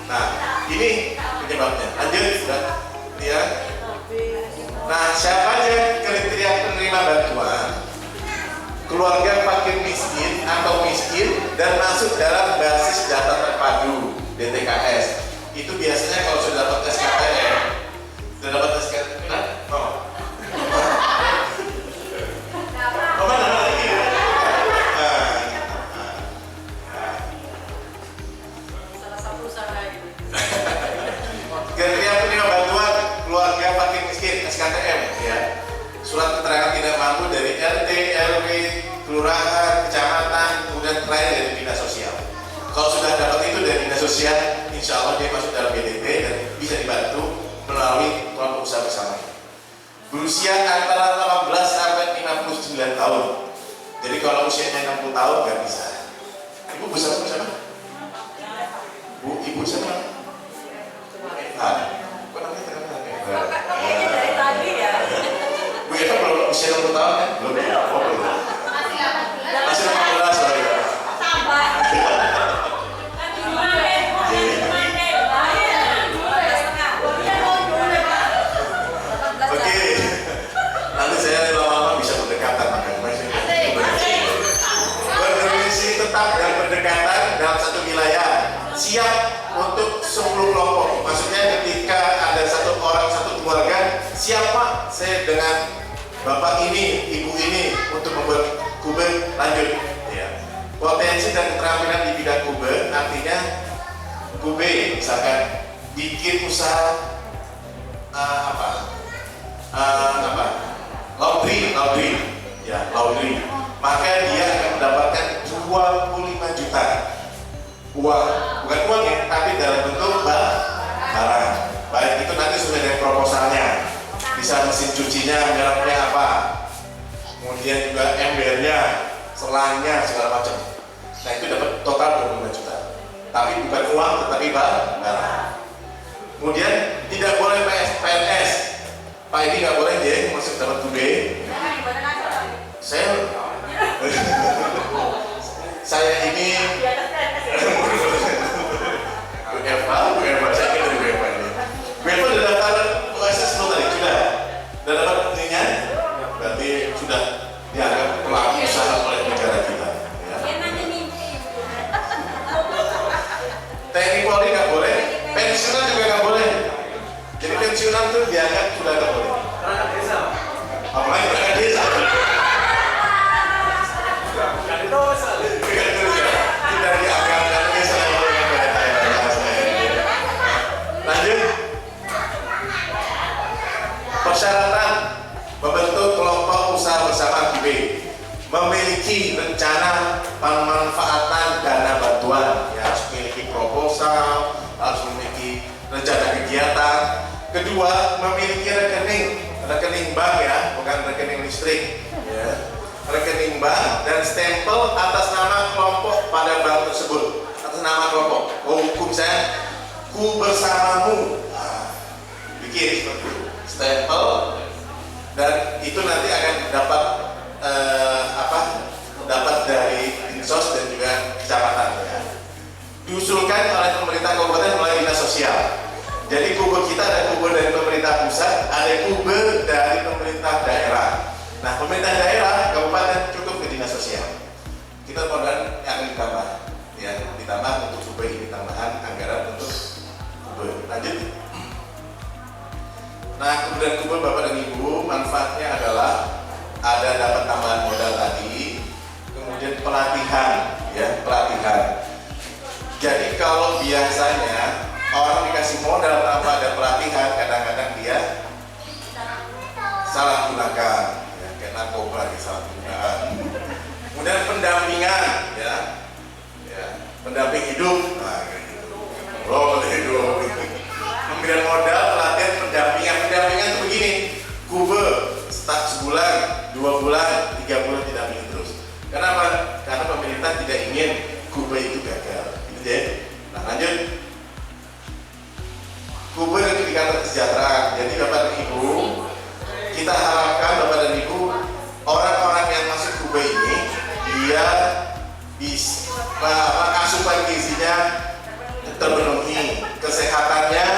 S3: Nah, ini penyebabnya. Lanjut, sudah, ya. Nah, siapa aja kriteria penerima bantuan? Keluarga fakir miskin atau miskin dan masuk dalam basis data terpadu DTKS. Itu biasanya kalau sudah dapat SKTM, sudah dapat SKTM, mana lagi?
S4: Salah satu usaha gitu.
S3: Kriteria penerima bantuan keluarga fakir miskin SKTM, ya. Surat keterangan tidak mampu dari RT, RW, kelurahan, kecamatan, kemudian terakhir dari dinas sosial. Kalau sudah dapat itu dari dinas sosial, insya Allah dia masuk dalam BDT dan bisa dibantu melalui kelompok usaha bersama. Berusia antara 18 sampai 59 tahun. Jadi kalau usianya 60 tahun nggak bisa. Ibu siapa? Ibu siapa? Kok namanya terkenal?
S4: Kayaknya dari tadi ya.
S3: Bu Eva belum usia 60 tahun kan? Belum. Oh, belum. Masih 18 sorry.
S4: Tambah.
S3: Oke. Nanti saya lama-lama bisa berdekatan makanya masih. Bermisi tetap dan berdekatan dalam satu wilayah. Siap untuk 10 kelompok. Maksudnya ketika ada satu orang satu keluarga, siapa saya dengan bapak ini, ibu ini untuk membuat kube lanjut. Ya. Potensi dan keterampilan di bidang kube artinya kube misalkan bikin usaha laundry, ya laundry. Maka dia akan mendapatkan 25 juta uang, bukan uang ya, tapi dalam bentuk barang. Baik itu nanti sudah ada proposalnya, bisa mesin cucinya, mereknya apa, kemudian juga embernya, selangnya segala macam. Nah itu dapat total 25 juta. Tapi bukan uang, tetapi barang. Kemudian tidak boleh PNS. Pak ini nggak boleh dia masuk dapat kube. Saya ini Bu Eva, saya kira Bu Eva ini. Bu Eva sudah daftar OSS belum tadi? Sudah dapat ininya? Berarti sudah dianggap pelaku usaha oleh negara kita. Ya. TNI Polri nggak boleh, pensiunan juga nggak boleh. Jadi pensiunan tuh dianggap sudah nggak boleh.
S5: Perangkat desa.
S3: Apalagi perangkat desa. Tidak dianggap dan desa lanjut. Persyaratan membentuk kelompok usaha bersama KB, memiliki rencana pemanfaatan dana bantuan, ya, harus memiliki proposal, harus memiliki rencana kegiatan. Kedua, memiliki rekening bank, ya, bukan rekening listrik, ya. Rekening bank dan stempel atas nama kelompok pada bank tersebut, atas nama kelompok. Hukum saya, ku bersamamu. Nah, bikin seperti itu, stempel, dan itu nanti akan dapat dapat dari dinsos dan juga kecamatan. Ya. Diusulkan oleh pemerintah kabupaten melalui dinas sosial. Jadi kube kita ada kube dari pemerintah pusat, ada kube dari pemerintah daerah. Nah, pemerintah daerah kabupaten cukup ke dinas sosial. Kita modal yang ditambah, ya, ditambah untuk kube ini tambahan anggaran untuk kube. Lanjut. Nah, kemudian kube Bapak dan Ibu manfaatnya adalah ada dapat tambahan modal tadi, kemudian pelatihan, ya, pelatihan. Jadi kalau biasanya orang dikasih modal tanpa ada pelatihan, kadang-kadang dia salah gunakan, ya, kayak narkoba salah gunakan. Kemudian pendampingan, ya, pendamping hidup, nah, gitu. Hidup. Pemberian modal, pelatihan, pendampingan itu begini, kube, start sebulan, 2 bulan, 3 bulan didampingi terus. Kenapa? Karena pemerintah tidak ingin kube itu gagal. Gitu ya. Nah, lanjut. Kube dan indikator kesejahteraan. Jadi Bapak dan Ibu, kita harapkan Bapak dan Ibu, orang-orang yang masuk kube ini dia bisa asupan gizinya terpenuhi, kesehatannya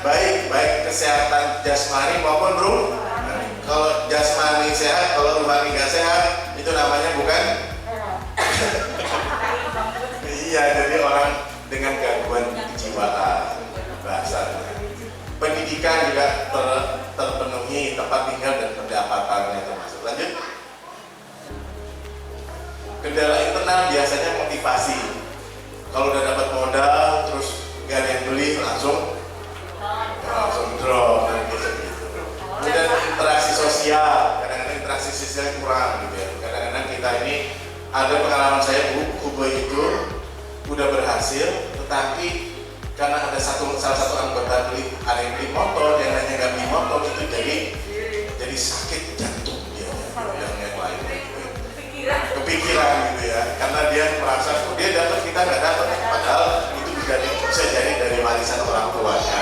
S3: baik kesehatan jasmani maupun rohani. Kalau jasmani sehat, kalau rohani nggak sehat, itu namanya bukan. Iya, jadi orang dengan gangguan kejiwaan bahasa. Pendidikan juga terpenuhi, tempat tinggal dan pendapatannya termasuk. Lanjut. Kendala internal biasanya motivasi. Kalau udah dapat modal, terus gak ada yang beli, langsung drop dan gitu. Kemudian interaksi sosial, kadang-kadang interaksi sosial kurang gitu ya. Kadang-kadang kita ini ada pengalaman saya, Bu, kube itu udah berhasil, tetapi karena ada salah satu anggota ada yang beli motor, yang lainnya nggak beli motor, itu jadi sakit jantung dia, yang lain kepikiran gitu ya, karena dia merasa dia dapat, kita nggak dapat, padahal itu bisa jadi dari warisan orang tuanya. Ya.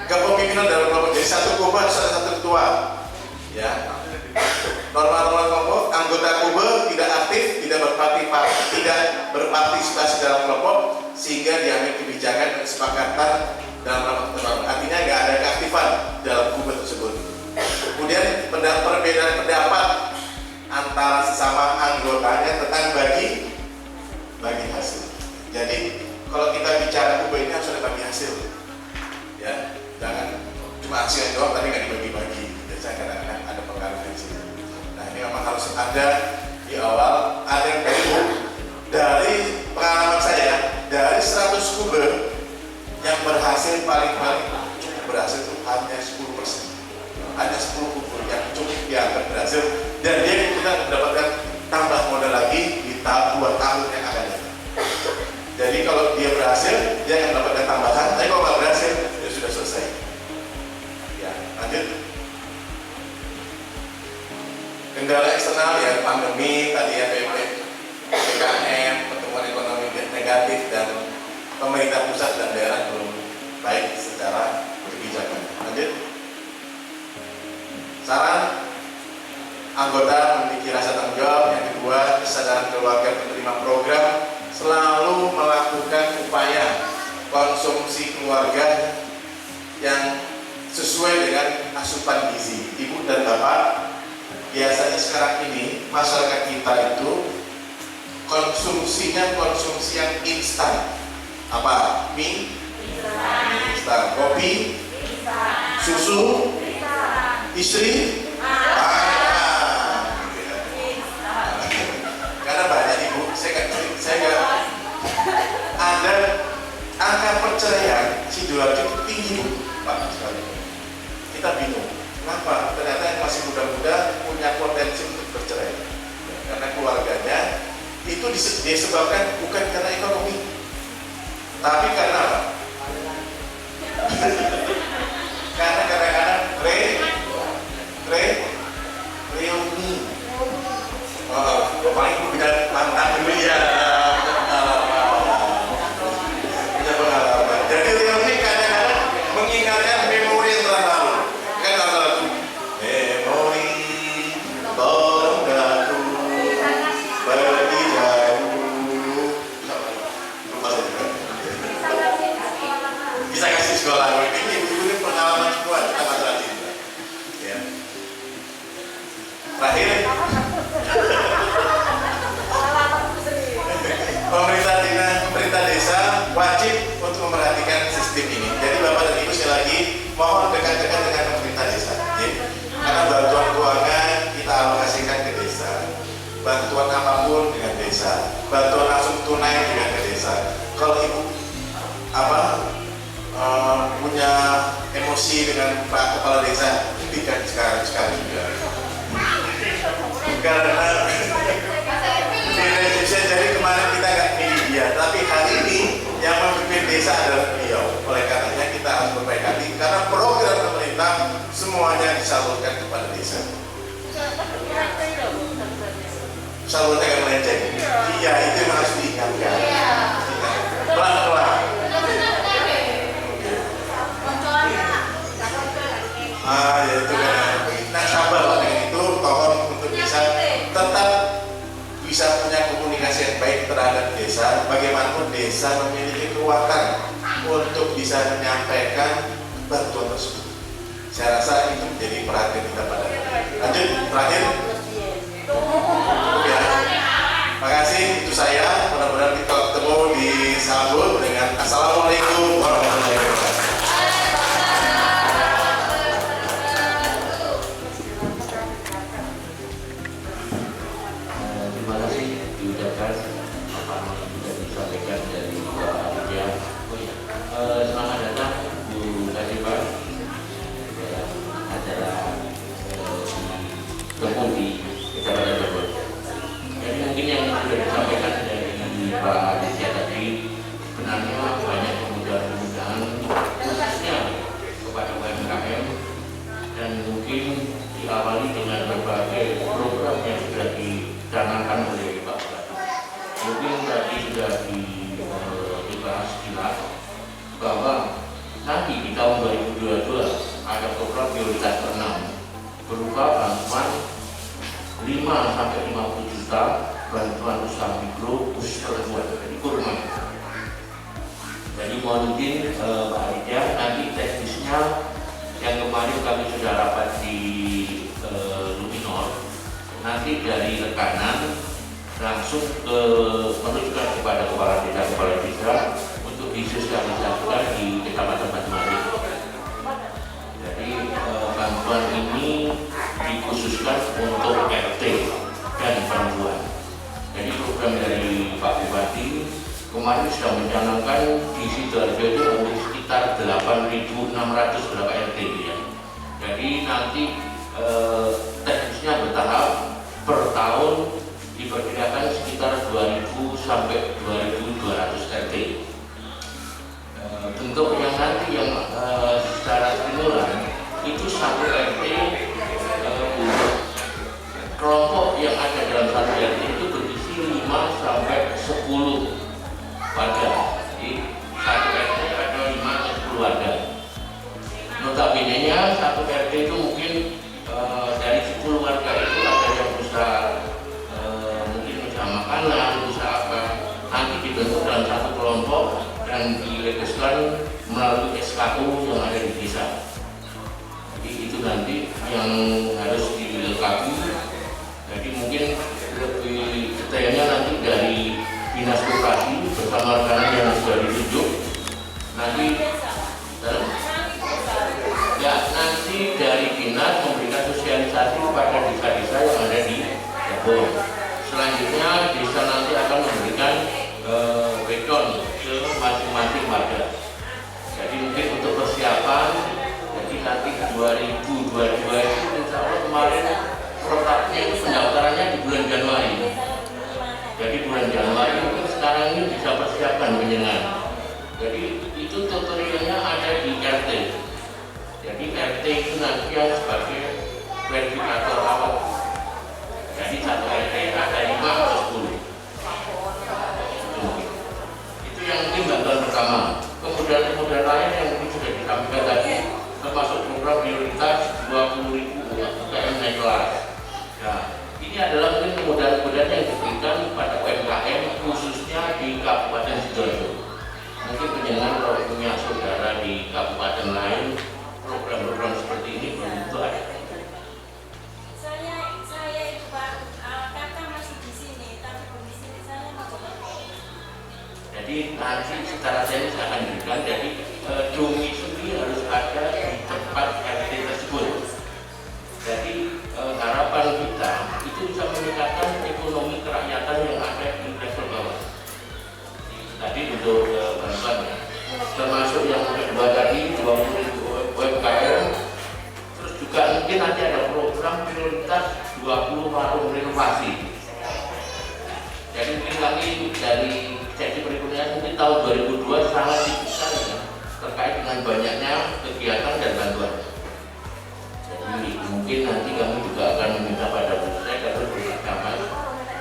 S3: Kepemimpinan dalam kelompok, jadi satu kube harus ada satu ketua, ya. Norma-norma kelompok, anggota kube tidak aktif, tidak berpartisipasi dalam kelompok, sehingga diambil kebijakan dan kesepakatan dalam rapat terbatas. Artinya nggak ada keaktifan dalam kube tersebut. Kemudian perbedaan pendapat antara sesama anggotanya tentang bagi hasil. Jadi kalau kita bicara kube ini harus ada bagi hasil, ya, jangan cuma hasil doang tapi nggak dibagi-bagi. Biasanya kadang-kadang ada pengaruh dari situ. Nah, ini memang harus ada di awal, ada yang dari pengalaman saya, dari 100 kube yang berhasil paling-paling cukup berhasil itu hanya 10%. Hanya 10 kube yang cukup dianggap berhasil, dan dia kemudian mendapatkan tambah modal lagi di 2 tahun yang akan datang. Jadi kalau dia berhasil, dia akan mendapatkan tambahan, tapi kalau nggak berhasil, dia sudah selesai. Ya, lanjut. Kendala eksternal ya, pandemi tadi ya, PPKM, pertumbuhan ekonomi negatif, dan pemerintah pusat dan daerah belum baik secara kebijakan. Lanjut. Saran anggota memiliki rasa tanggung jawab. Yang kedua, kesadaran keluarga penerima program selalu melakukan upaya konsumsi keluarga yang sesuai dengan asupan gizi. Ibu dan bapak, biasanya sekarang ini masyarakat kita itu konsumsinya konsumsi yang instan. Apa? Mie instan, kopi, susu, istri, karena banyak ibu, saya nggak ada angka perceraian Sidoarjo itu tinggi, Bu, Pak, sekali. Kita bingung, kenapa? Ternyata yang masih muda-muda punya potensi untuk bercerai, karena keluarganya itu disebabkan bukan karena ekonomi, tapi karena apa? Karena kadang-kadang reuni. Paling ibu bilang mantan dulu ya, punya pengalaman. Jadi reuni kadang-kadang mengingatkan memori yang telah lalu. Kan ada lagu memori tonggatku pergi jauh. Bisa kasih sekolah. Ini ibu-ibu pengalaman semua kita masalah cinta. Ya. Terakhir, pemerintah desa wajib untuk memperhatikan sistem ini. Jadi Bapak dan Ibu sekali lagi mohon dekat-dekat dengan pemerintah desa. Karena bantuan keuangan kita alokasikan ke desa, bantuan apapun dengan desa, bantuan langsung tunai juga ke desa. Kalau Ibu punya emosi dengan Pak Kepala Desa, berikan sekali juga. karena bisa jadi kemarin kita nggak pilih dia, tapi hari ini yang memimpin desa adalah beliau. Oleh karenanya kita harus berbaik hati karena program pemerintah semuanya disalurkan kepada desa. Salurkan ke melenceng. Iya, itu yang harus diingatkan. Pelan-pelan. Ya itu kan. Nah, sabar lah dengan itu, tolong untuk bisa tetap bisa punya komunikasi yang baik terhadap desa. Bagaimanapun desa memiliki kekuatan untuk bisa menyampaikan bantuan tersebut. Saya rasa itu menjadi perhatian kita pada. Lanjut, terakhir. Ya. Makasih, itu saya. Mudah-mudahan kita ketemu di Sambut dengan Assalamualaikum warahmatullahi wabarakatuh.
S2: Terima kasih diucapkan apa yang sudah disampaikan dari Pak Aditya. Selamat datang Bu Kasipa dalam acara Tempuh di Kecamatan Jabon. Jadi mungkin yang sudah disampaikan dari Pak Aditya tadi sebenarnya banyak kemudahan-kemudahan khususnya kepada UMKM dan mungkin diawali dengan berbagai program yang sudah dicanangkan oleh Pak Bupati. Mungkin tadi sudah dibahas jelas bahwa nanti di tahun 2022 ada program prioritas ke-6 berupa bantuan 5-50 juta bantuan usaha mikro khusus perempuan, jadi kurma. Jadi mohon izin Pak Aditya, nanti teknisnya yang kemarin kami sudah rapat di Luminor, nanti dari rekanan langsung menunjukkan kepada kepala desa untuk disosialisasikan di Kecamatan Banyuwangi. Jadi bantuan ini dikhususkan untuk RT dan perempuan. Jadi program dari Pak Bupati kemarin sudah mencanangkan di Sidoarjo itu untuk sekitar 8.600 berapa RT ya. Jadi nanti teknisnya bertahap, per tahun diperkirakan sekitar 2.000 sampai 2.200 RT. Bentuk yang nanti yang secara stimulan itu satu RT untuk kelompok yang ada dalam satu RT itu berisi 5 sampai 10 warga. Jadi satu RT ada 5 atau 10 warga. Notabene-nya satu RT itu mungkin dari 10 warga itu ada yang usaha mungkin usaha makanan, usaha apa, nanti dibentuk dalam satu kelompok dan dilegaskan melalui SKU yang ada di desa. Jadi itu nanti yang harus dilengkapi. Jadi mungkin lebih detailnya nanti dari Dinas Koperasi bersama rekan yang sudah ditunjuk. Nanti ya nanti dari Dinas memberikan sosialisasi kepada desa-desa yang ada di Jabon. Selanjutnya desa nanti akan memberikan breakdown ke masing-masing warga. Jadi mungkin untuk persiapan, jadi nanti 2022 itu insya Allah kemarin protapnya itu pendaftarannya di bulan Januari. Jadi bulan Januari mungkin sekarang ini bisa persiapan menyenang. Jadi itu tutorialnya ada di RT. Jadi RT itu nanti yang sebagai verifikator awal. Jadi satu RT ada 5 atau 10. Itu yang mungkin bantuan pertama. Kemudian lain yang mungkin sudah disampaikan tadi, termasuk program prioritas 20.000 UMKM naik kelas. Nah, ini adalah mungkin kemudahan-kemudahan yang diberikan pada UMKM khususnya di Kabupaten Sidoarjo. Mungkin penjenengan kalau punya saudara di kabupaten lain, program-program seperti ini belum tentu ada.
S5: Saya itu Pak, kakak masih di sini, tapi belum di sini, saya mau coba.
S2: Jadi nanti secara teknis akan diberikan. Jadi domisili harus ada di tempat RT tersebut. Jadi harapan kita itu bisa meningkatkan ekonomi kerakyatan yang ada di level bawah. Tadi untuk bantuan ya, termasuk yang kedua tadi 20.000 UMKM. Terus juga mungkin nanti ada program prioritas 20 warung renovasi. Jadi mungkin kami dari seksi perekonomian mungkin tahun 2002 sangat sibuk sekali ya, terkait dengan banyaknya kegiatan dan bantuan. Jadi mungkin nanti kami juga akan meminta pada Pusat atau bersama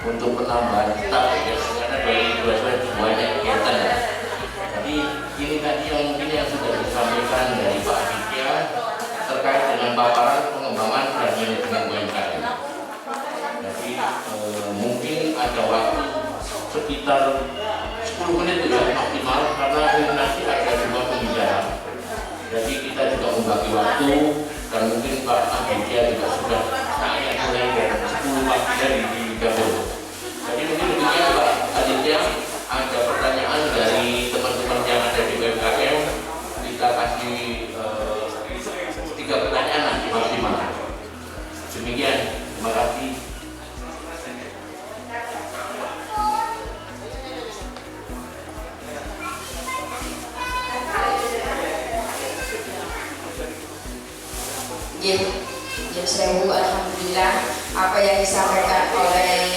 S2: untuk penambahan staf ya, karena 2022 banyak kegiatan ya. Jadi ini tadi yang mungkin yang sudah disampaikan dari Pak Aditya terkait dengan paparan pengembangan dan manajemen UMKM. Jadi mungkin ada waktu sekitar 10 menit ya maksimal, karena ini nanti ada 2 pembicara. Jadi kita juga membagi waktu, dan mungkin Pak Aditya juga sudah tanya mulai dari 10 pagi dari digabung. Jadi mungkin demikian Pak Aditya, ada pertanyaan dari teman-teman yang ada di UMKM, kita kasih 3 pertanyaan nanti maksimal. Demikian, terima kasih.
S1: Alhamdulillah apa yang disampaikan oleh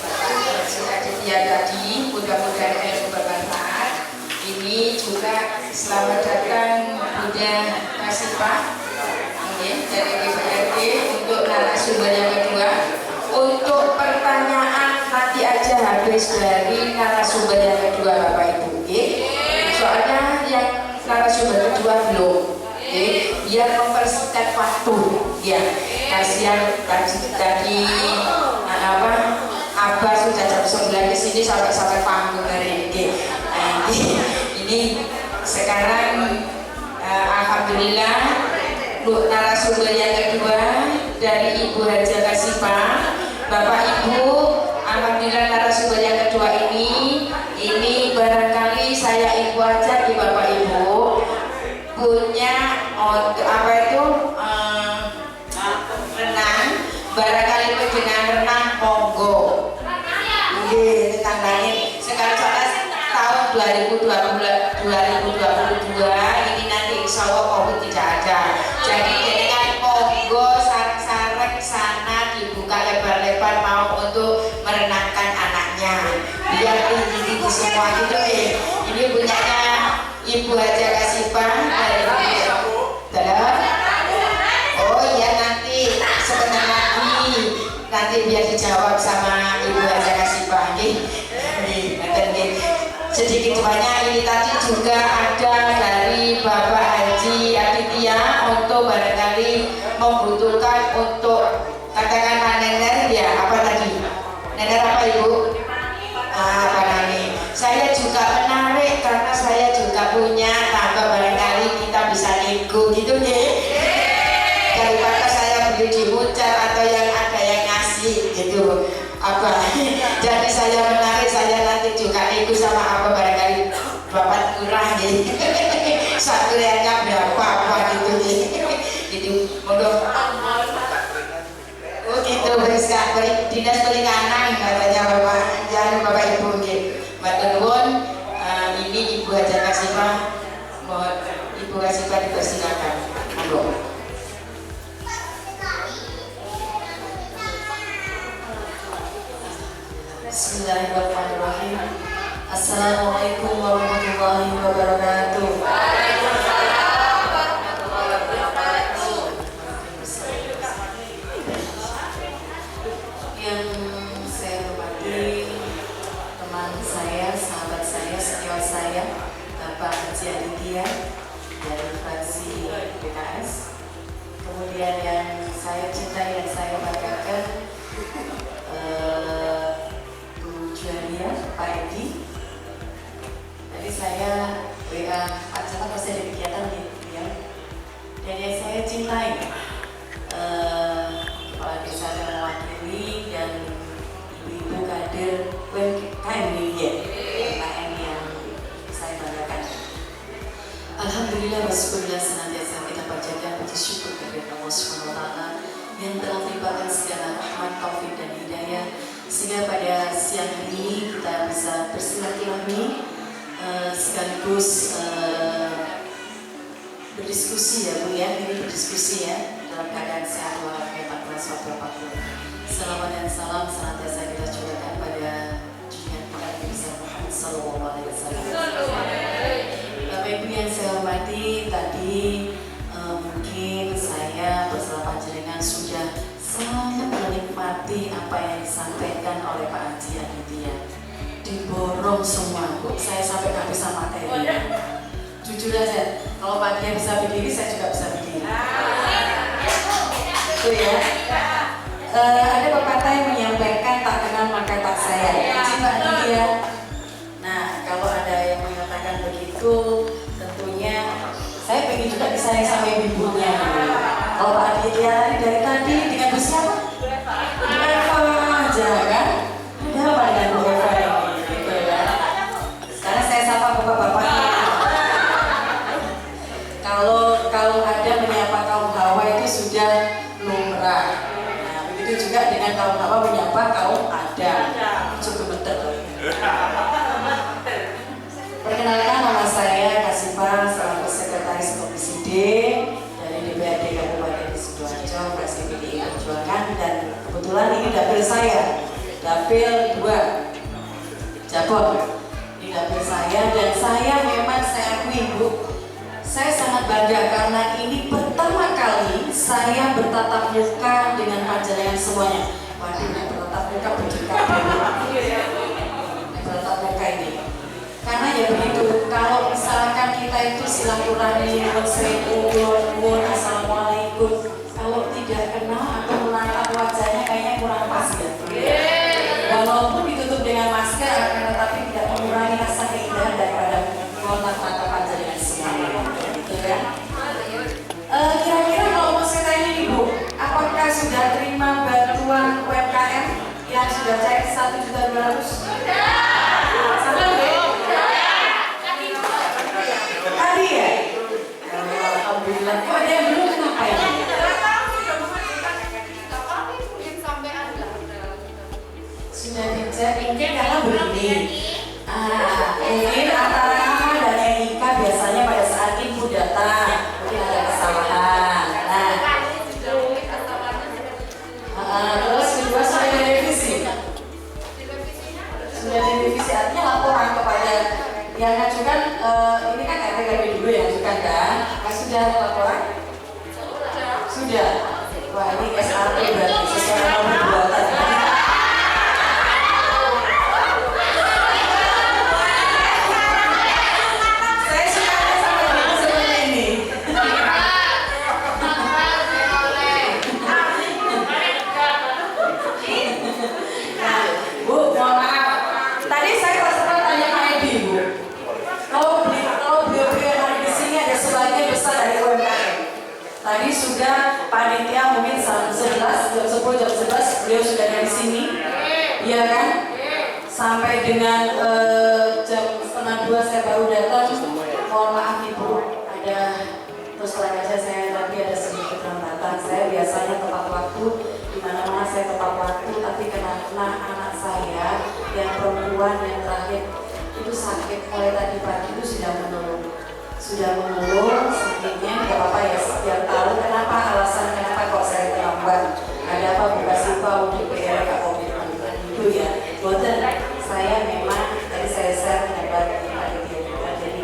S1: Pak Aditya tadi mudah-mudahan ilmu bermanfaat. Ini juga selamat datang Bunda Kasifah dari DPRD untuk narasumber yang kedua. Untuk pertanyaan nanti aja habis dari narasumber yang kedua Bapak Ibu. Soalnya yang narasumber kedua belum. Biar mempersingkat waktu ya, kasihan tadi Abah sudah jam 9 di sini sampai panggung hari ini. Ini sekarang alhamdulillah narasumber yang kedua dari Ibu Haja Kasifah. Bapak Ibu, alhamdulillah narasumber yang kedua ini barangkali saya info aja di Bapak Ibu punya apa itu renang, barangkali itu dengan renang monggo. Tanggalin sekarang tahun 2022 ini nanti insya Allah COVID tidak ada. Jadi dengan monggo sarang-sarang sana dibuka lebar-lebar mau untuk merenangkan anaknya. Biar tinggi semua gitu Ini punyanya Ibu Haja Kasifah dari oh iya nanti sebentar lagi nanti biar dijawab sama Ibu Haja Kasifah. Sedikit banyak ini tadi juga ada dari Bapak Haji Aditya untuk barangkali membutuhkan untuk katakanlah nener ya, apa tadi nener apa Ibu? Apa nani? Saya juga menarik karena saya juga punya tambah barangkali kita bisa nego gitu ya. Daripada saya beli di mucar atau yang ada yang ngasih gitu apa. Jadi saya menarik, saya nanti juga nego sama apa barangkali Bapak kurang ya. Satu reaknya berapa apa gitu ya. Gitu mondok. Oh gitu dinas perikanan katanya Bapak. Jangan Bapak Ibu gitu. Matur ini Ibu Haja Kasifah, mohon Ibu Kasifah dipersilakan. Monggo.
S6: Bismillahirrahmanirrahim. Assalamualaikum warahmatullahi wabarakatuh. Yang saya hormati teman saya, sahabat saya, senior saya, Bapak Haji Aditya dari fraksi PKS. Kemudian yang saya cintai dan saya banggakan Bu Julia, Pak Edi. Tadi saya WA Pak Camat masih ada kegiatan ya. Dan yang saya cintai Kepala Desa yang mewakili dan ibu-ibu kader UMKM UMKM yang saya banggakan. Alhamdulillah wassyukurillah senantiasa kita panjatkan puji syukur kepada Allah SWT yang telah melimpahkan segala rahmat, taufik dan hidayah sehingga pada siang hari ini kita bisa bersilaturahmi sekaligus berdiskusi ya Bu ya, ini berdiskusi ya dalam keadaan sehat walafiat waktu apapun. Selamat dan salam senantiasa kita curahkan pada junjungan kita Nabi besar Muhammad Sallallahu Alaihi Wasallam. Bapak Ibu yang saya hormati, tadi mungkin saya bersama panjenengan sudah sangat menikmati apa yang disampaikan oleh Pak Haji Aditya. Diborong semua, Bu. Saya sampai nggak bisa materi. Jujur aja, kalau Pak Dia bisa berdiri, saya juga bisa berdiri. Itu ya. Ada pepatah yang menyampaikan tak kenal maka tak sayang. Izin Pak Dia. Nah, kalau ada yang mengatakan begitu, tentunya saya pengen juga disayang sama ibunya. Kalau Pak Aditya dari tadi dengan Bu siapa? Bu Eva aja kan? Ada apa dengan Bu Eva ini? Gitu ya. Sekarang saya sapa bapak-bapaknya. Kalau ada menyapa kaum Hawa itu sudah lumrah. Nah, begitu juga dengan kaum Hawa menyapa kaum Adam. Cukup betul. Perkenalkan, nama saya Kasifah, selaku Sekretaris Komisi D dari DPRD Kabupaten Sidoarjo, fraksi PDI Perjuangan, dan kebetulan ini dapil saya, dapil 2 Jabon. Ini dapil saya, dan saya memang saya akui, Bu, saya sangat bangga karena ini pertama kali saya bertatap muka dengan panjenengan semuanya. Waduh, yang bertatap muka berjika bertatap muka ini. Karena ya begitu, kalau misalkan kita itu silaturahmi, assalamualaikum, kalau tidak kenal atau menatap wajahnya kayaknya kurang pas ya. Walaupun ditutup dengan masker, akan tetapi tidak mengurangi rasa keindahan daripada kontak mata panjenengan semuanya. Gitu kan? Kira-kira kalau mau saya tanya nih, Bu, apakah sudah terima bantuan UMKM yang sudah cair 1.200.000? Tadi ya? Alhamdulillah. Kok ada yang belum, kenapa ya? Sudah dicek, mungkin karena begini. Mungkin antara Ama dan Erika biasanya pada saat ibu datang mungkin ada kesalahan. Terus kedua sudah direvisi. Sudah direvisi, artinya laporan kepada yang ngajukan, ini kan RTKB dulu yang ngajukan kan? Sudah ada laporan? Sudah. Wah, ini SRP berarti sesuai nomor perbuatan. Saya suka sampai buku seperti ini. Bu, mohon maaf. Tadi saya pas tanya Pak Edi, Bu. Kalau beliau hari di sini ada sebagian besar dari UMKM. Tadi sudah panitia mungkin jam 11, jam 10, jam 11 beliau sudah dari sini, iya kan? Sampai dengan jam 1:30 saya baru datang. Mohon maaf Ibu, ada terus terang aja saya tadi ada sedikit hambatan. Saya biasanya tepat waktu, di mana-mana saya tepat waktu, tapi karena anak saya yang perempuan yang terakhir itu sakit mulai tadi pagi itu sudah mengeluh, sakitnya nggak apa-apa ya, biar tahu kenapa alasan kenapa kok saya terlambat, ada apa buka sipa untuk PR Kak komitmen itu ya. Boten, saya memang tadi saya share dengan Pak Aditya juga, jadi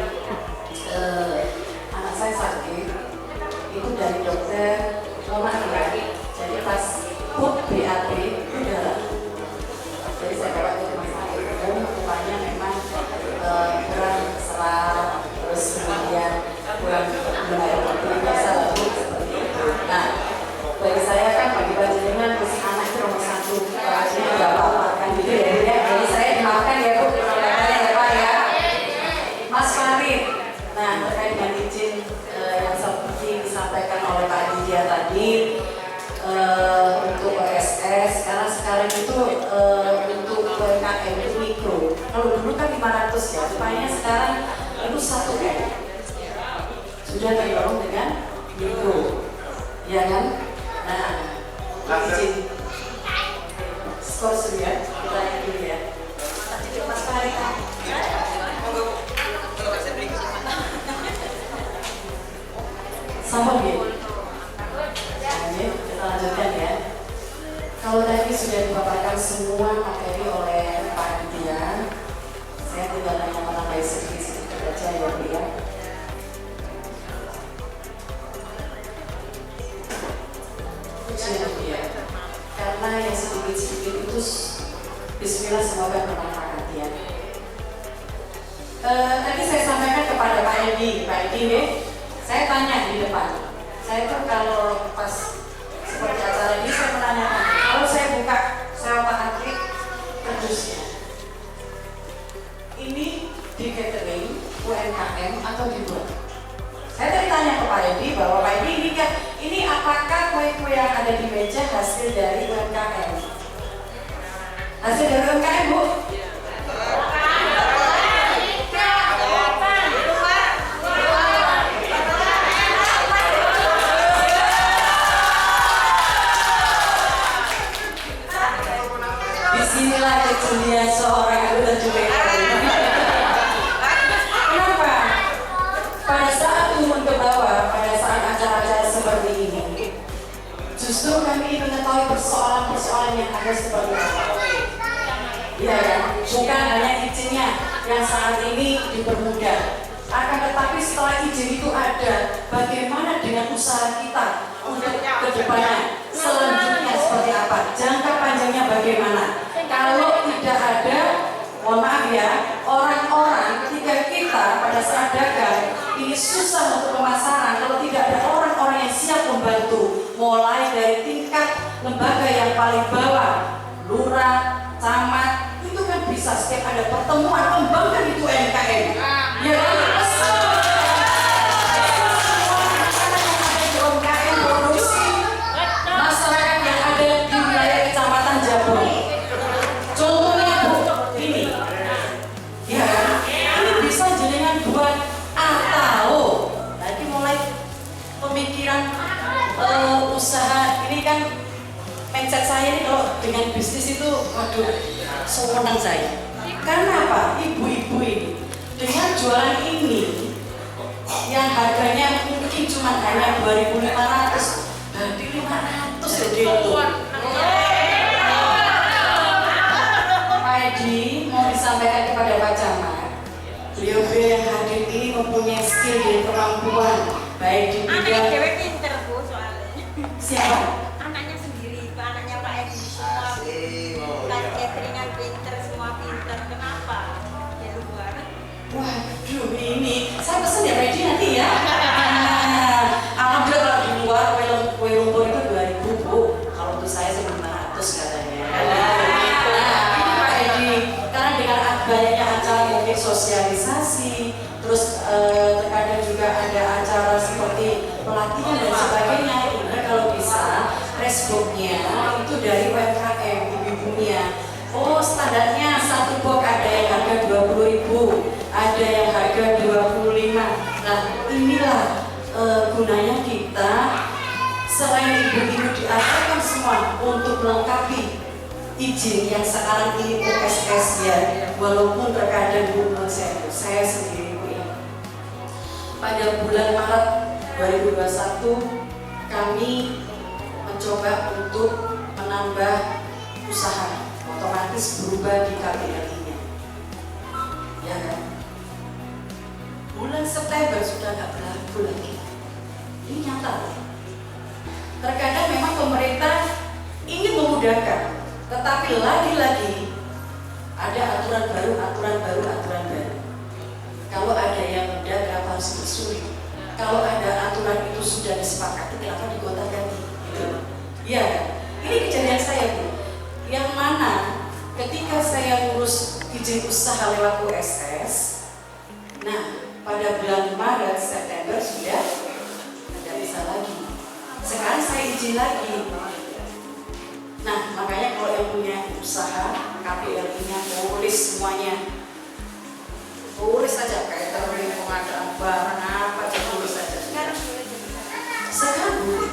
S6: anak saya sakit itu dari dokter maaf ya, jadi pas put BAB udah, jadi saya bawa ke rumah sakit umum, rupanya memang kurang serat, terus kemudian kurang air putih, biasa lalu seperti itu. Nah, bagi saya kan bagi panjenengan terus anak itu nomor 1, artinya nggak apa-apa kan gitu ya. Jadi saya dimaafkan ya Bu, terima kasih ya Pak ya. Mas Farid, nah terkait dengan izin yang seperti disampaikan oleh Pak Aditya tadi untuk OSS, karena sekarang itu untuk UMKM itu mikro. Kalau dulu kan 500 ya, rupanya sekarang itu 1M. Sudah terdorong dengan mikro, ya kan? Nah, izin skor ya, kita yang dulu ya. Mas Farid, sama dia. dipaparkan semua materi oleh Pak Aditya. Saya tinggal hanya menambah sedikit-sedikit aja ya Bu ya. Pujian dia, karena yang sedikit-sedikit itu Bismillah semoga bermanfaat ya. Tadi saya sampaikan kepada Pak Edi, saya tanya di depan. Saya tuh kalau pas seperti acara ini saya menanyakan, kalau saya buka saya otak-atik pedusnya, ini di catering UMKM atau dibuat? Saya tadi tanya ke Pak Edi bahwa Pak Edi ini apakah kue-kue yang ada di meja hasil dari UMKM? Hasil dari UMKM Bu? Disinilah kejelian seorang anggota DPR. Kenapa? Pada saat turun ke bawah, pada saat acara-acara seperti ini, justru kami ingin mengetahui persoalan-persoalan yang ada seperti apa. Ya kan? Bukan hanya izinnya yang saat ini dipermudah. Akan tetapi setelah izin itu ada, bagaimana dengan usaha kita untuk ke depannya? Selanjutnya seperti apa? Jangka panjangnya bagaimana? Kalau tidak ada, mohon maaf ya, orang-orang ketika kita pada saat dagang ini susah untuk pemasaran kalau tidak ada orang-orang yang siap membantu, mulai dari tingkat lembaga yang paling bawah, lurah, camat, itu kan bisa setiap ada pertemuan kembangkan itu UMKM. Ya kan? UMKM produksi masyarakat yang ada di wilayah Kecamatan Jabon. Contohnya Bu, ini, ya, ini bisa jenengan buat atau tadi mulai pemikiran usaha ini kan mindset saya ini kalau dengan bisnis itu, waduh, sewenang saya. Karena apa? Ibu-ibu ini dengan jualan ini yang harganya mungkin cuma hanya 2.500, berarti 500 jadi itu. Mau disampaikan kepada Pak Camat, beliau yang hadir ini mempunyai skill dan kemampuan baik di
S5: Anaknya
S6: bidang
S5: dewe pinter Bu soalnya.
S6: siapa?
S5: Anaknya sendiri, itu anaknya Pak Edi semua kan cateringan pinter, semua pinter. Kenapa? Di luar.
S6: Waduh, ini saya pesen ya Pak Edi nanti ya. Alhamdulillah kalau di luar kue lumpur itu 2.000 Bu, kalau untuk saya 500 katanya. Karena dengan banyaknya acara mungkin sosialisasi, terus terkadang juga ada acara seperti pelatihan dan sebagainya. Ini kalau bisa Facebooknya itu dari UMKM ibu-ibunya. Oh standarnya satu box ada yang harga 20.000, ada yang harga 25. Nah inilah gunanya kita selain ibu-ibu diajarkan semua untuk melengkapi izin yang sekarang ini USS ya, walaupun terkadang Bu saya sendiri Bu ya. Pada bulan Maret 2021 kami mencoba untuk menambah usaha, otomatis berubah di KPLI-nya. Ya kan? Bulan September sudah nggak berlaku lagi. Ini nyata. Terkadang memang pemerintah ingin memudahkan, tetapi lagi-lagi ada aturan baru. Kalau ada yang mudah, kenapa harus bersulit? Kalau ada aturan itu sudah disepakati, kenapa digonta-ganti? Gitu. Ya, ini kejadian saya Bu. Yang mana ketika saya ngurus izin usaha lewat USS, nah pada bulan Maret, September sudah tidak bisa lagi. Sekarang saya izin lagi. Nah, makanya kalau yang punya usaha, KPLI-nya tulis semuanya. Tulis saja kayak catering, pengadaan barang apa, tulis saja. Sekarang boleh.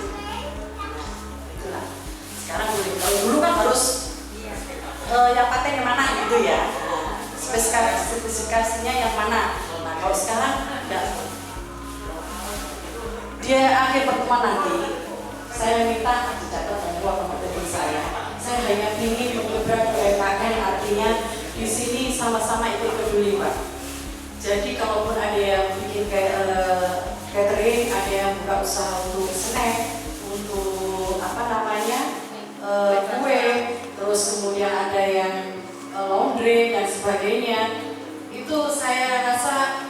S6: Itulah. Sekarang boleh. Kalau dulu kan harus yang paten yang mana gitu ya. Nah, spesifikasinya yang mana. Nah, kalau sekarang enggak. Dia akhir pertemuan nanti, saya minta dicatat dan keluar nomor telepon saya saya hanya ingin menggebrak UMKM, artinya di sini sama-sama ikut peduli Pak. Jadi kalaupun ada yang bikin kayak catering, ada yang buka usaha untuk snack, untuk kue, terus kemudian ada yang laundry dan sebagainya, itu saya rasa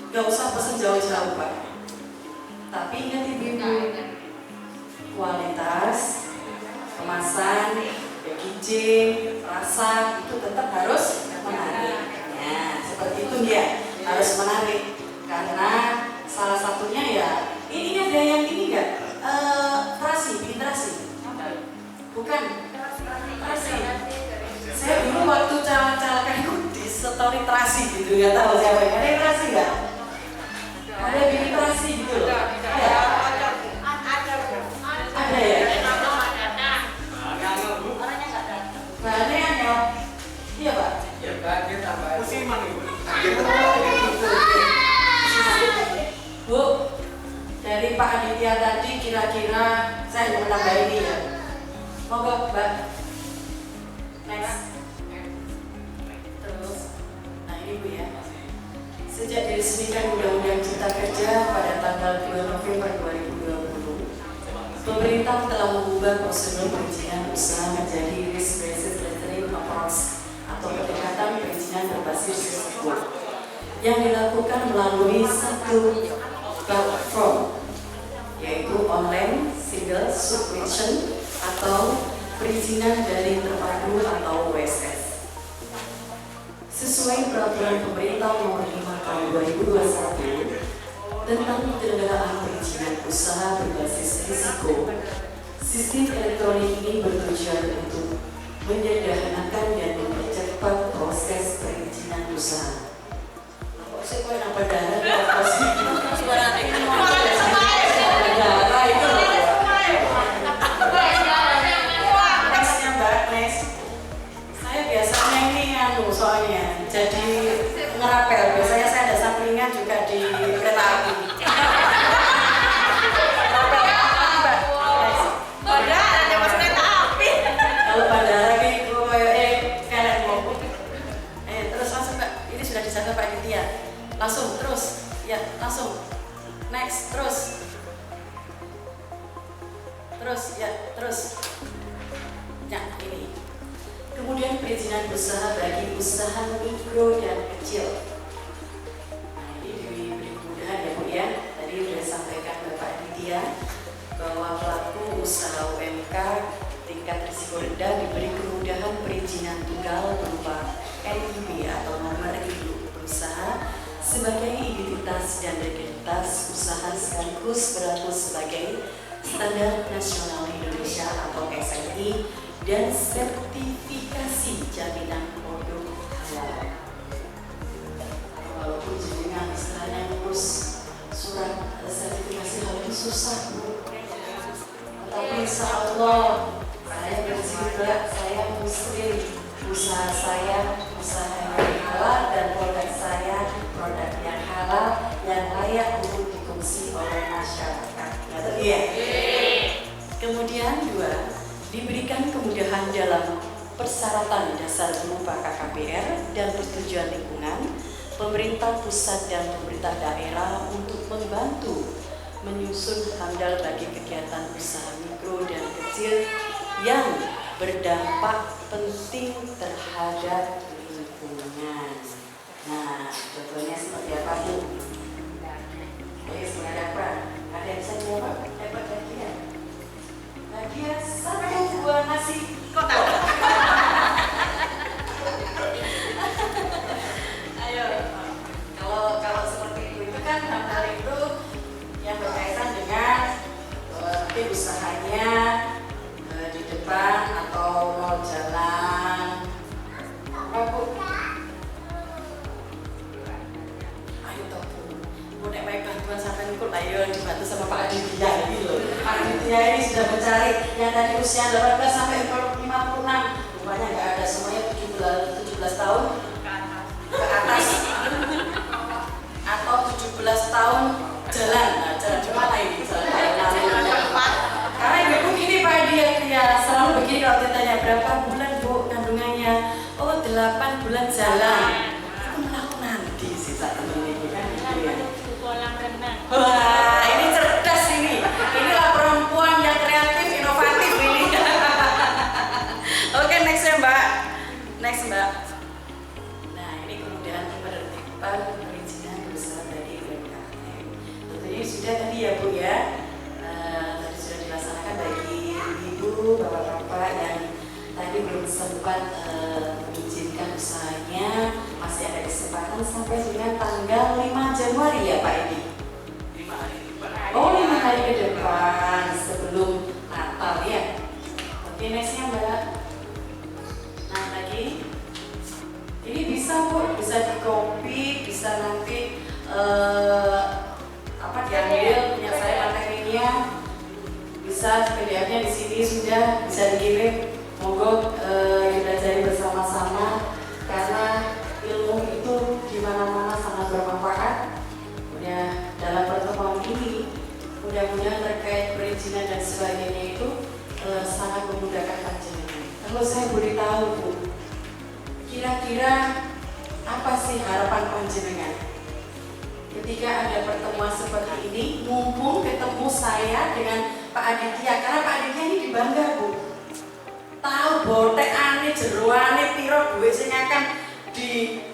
S6: nggak usah pesen jauh-jauh Pak. Tapi ingat ibu-ibu, kualitas, kemasan, packaging, rasa itu tetap harus menarik. Nah, seperti itu dia harus menarik. Karena salah satunya ya, ini ada yang ini nggak? Bikin terasi. Bukan. Terasi. Saya dulu waktu caleg-calegan itu di story terasi gitu, nggak tahu siapa yang ada terasi nggak? Ada bikin terasi gitu loh. Ada ya? Bahannya anyar. Iya Pak?
S7: Ya bahannya tambah musiman ibu.
S6: Bu, dari Pak Aditya tadi kira-kira saya mau menambah ini ya. Monggo Mbak. Next. Terus, nah ini Bu ya. Sejak diresmikan Undang-Undang Cipta Kerja pada tanggal 2 November 2020, pemerintah telah mengubah prosedur perizinan usaha menjadi risk-based lettering approach atau pendekatan perizinan berbasis risiko yang dilakukan melalui satu platform, yaitu online single submission atau perizinan daring terpadu atau OSS. Sesuai peraturan pemerintah nomor 5 tahun 2021 tentang penyelenggaraan perizinan usaha berbasis risiko, sistem elektronik ini bertujuan untuk menyederhanakan dan mempercepat proses perizinan usaha. Saya kok nampak darah nextnya Mbak, next. Saya biasanya ini soalnya jadi ngerapel. Biasanya saya ada sampingan juga di kereta api. Kalau bandara gitu, kalian mau. Terus langsung Mbak, ini sudah dijaga Pak Aditya. Langsung terus, ya langsung. Next, terus, ya terus. Ya ini. Kemudian perizinan usaha bagi usaha mikro dan kecil. Nah ini diberi kemudahan ya Bu ya. Tadi sudah disampaikan Bapak Aditya bahwa pelaku usaha UMK tingkat risiko rendah diberi kemudahan perizinan tunggal berupa NIB atau nomor induk berusaha sebagai identitas dan legalitas usaha sekaligus berlaku sebagai Standar Nasional Indonesia atau SNI dan sertifikasi jaminan produk halal. Walaupun jenengan istilahnya ngurus surat sertifikasi halal itu susah Bu. Tapi insya Allah saya berjiwa, saya muslim, usaha saya usaha yang halal dan produk saya produk yang halal yang layak untuk dikonsumsi oleh masyarakat. Iya. Kemudian 2, diberikan kemudahan dalam persyaratan dasar berupa KKPR dan persetujuan lingkungan, pemerintah pusat dan pemerintah daerah untuk membantu menyusun handal bagi kegiatan usaha mikro dan kecil yang berdampak penting terhadap lingkungan. Nah, contohnya seperti apa Bu? Seperti apa? Ada yang bisa jawab? Hebat Nadia. Nadia 1 buah nasi kotak. Ayo, kalau seperti itu kan hal itu yang berkaitan dengan usahanya di depan atau mau jalan. Apa Bu? Ayo toh Bu. Mau nek baik bantuan sampai ikut ayo dibantu sama Pak Aditya gitu. Pak Aditya ini sudah mencari yang tadi usia 18 sampai 56. Rupanya nggak ada, semuanya 17 tahun ke atas atau 17 tahun jalan. Nah, jalan cuma ini jalan lalu. Karena ibu ini Pak Aditya selalu begini kalau ditanya 8 bulan jalan. Aku melakukan nanti sih saat ini kan gitu ya.
S5: Kolam renang.
S6: Wah, ini cerdas ini. Inilah perempuan yang kreatif, inovatif ini. Oke, next ya Mbak. Next Mbak. Nah, ini kemudahan penertiban perizinan usaha dari UMKM. Tentunya sudah tadi ya Bu ya. Tadi sudah dilaksanakan bagi ibu, bapak-bapak yang tadi belum sempat mengizinkan usahanya, masih ada kesempatan sampai dengan tanggal 5 Januari ya Pak Edi?
S7: 5 hari depan.
S6: Oh, 5 hari ke depan sebelum Natal ya. Oke, nextnya Mbak. Nah lagi, ini bisa Bu, bisa di copy, bisa nanti diambil punya saya materinya, bisa PDF-nya di sini sudah bisa dikirim. Monggo dipelajari bersama-sama karena ilmu itu di mana-mana sangat bermanfaat. Ya, dalam pertemuan ini mudah-mudahan terkait perizinan dan sebagainya itu sangat memudahkan panjenengan. Kalau saya boleh tahu Bu, kira-kira apa sih harapan panjenengan ketika ada pertemuan seperti ini, mumpung ketemu saya dengan Pak Aditya, karena Pak Aditya ini dibangga Bu, tahu botekane jeroane piro duit sing akan di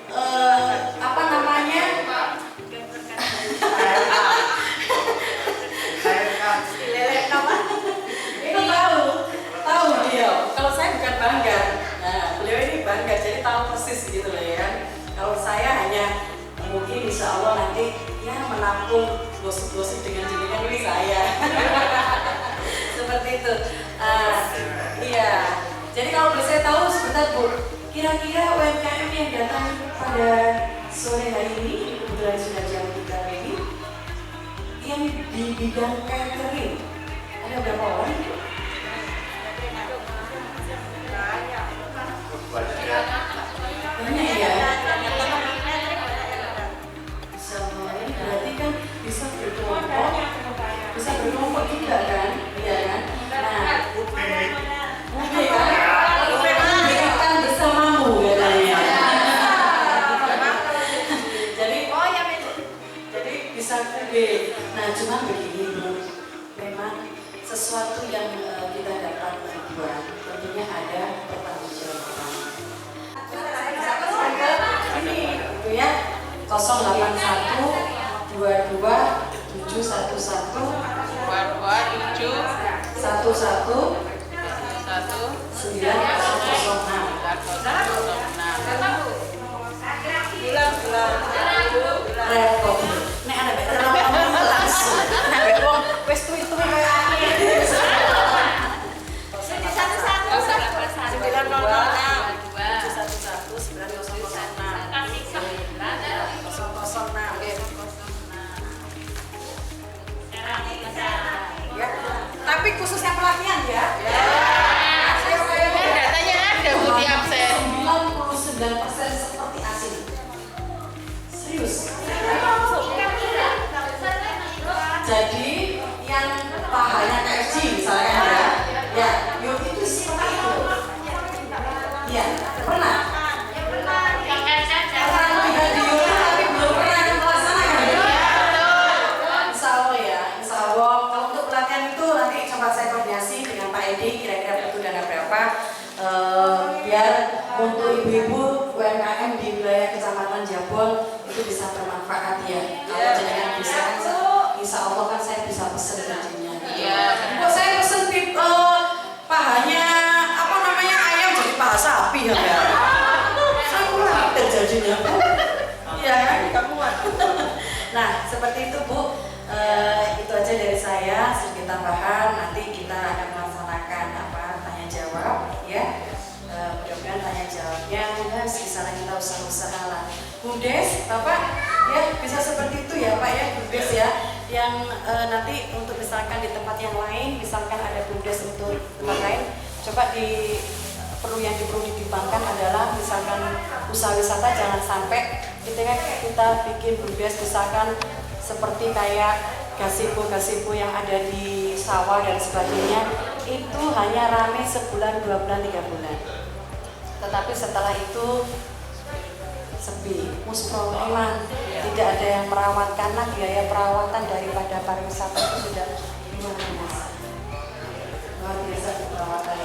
S6: apa namanya itu tahu dia. Kalau saya bukan bangga, nah beliau ini bangga, jadi tahu persis gitu loh ya. Kalau saya hanya mungkin insya Allah nanti ya menampung gosip-gosip dengan jenengan ini saya. Seperti itu. Iya. Jadi kalau boleh saya tahu sebentar Bu, kira-kira UMKM yang datang pada sore hari ini, kebetulan sudah jam 3 ini, yang di bidang catering ada berapa orang Bu? Banyak ya. Sama ini berarti kan bisa berkelompok juga kan, iya kan? Nah, oke kan bersamamu katanya. Jadi bisa kude. Nah, cuma begini Bu, memang sesuatu yang kita dapat buat tentunya ada pertanggungjawaban. Ini itu ya 081 22 711 repot. Nek ana mek terlalu langsung. Nek wong wis tuwi-tuwi kaya aku. Tapi khususnya pelatihan ya.
S4: Datanya ada Bu di absen.
S6: 99% seperti asing. Serius. Jadi yang pahanya KFC misalnya ya, yuk itu seperti itu. Iya, pernah. Orang juga di YouTube tapi belum pernah melaksanakan. Insya Allah ya, insya Allah. Kalau untuk pelatihan itu nanti coba saya koordinasi dengan Pak Edi, kira-kira butuh dana berapa, biar untuk ibu-ibu UMKM di wilayah Kecamatan Jabon itu bisa bermanfaat ya. Kalau jenengan bisa, insya Allah kan saya bisa pesen gajinya. Kok saya pesen pahanya apa namanya ayam jadi paha sapi ya? Saya kurang terjadinya. Iya kan, kamu. Nah seperti itu Bu, itu aja dari saya, sedikit tambahan. Nanti kita akan melaksanakan tanya jawab ya. Mudah-mudahan tanya jawabnya bisa kita usaha-usaha lah. Bumdes, Bapak ya bisa seperti itu ya Pak ya, Bumdes ya. Yang nanti untuk misalkan di tempat yang lain, misalkan ada Bumdes untuk tempat lain, coba perlu ditimbangkan adalah misalkan usaha wisata jangan sampai kita bikin Bumdes misalkan seperti kayak gazebo yang ada di sawah dan sebagainya, itu hanya rame sebulan, 2 bulan, 3 bulan.
S8: tetapi setelah itu sepi, muspro memang tidak ada yang merawat karena biaya perawatan daripada pariwisata itu sudah lumayan mas. Luar biasa perawatan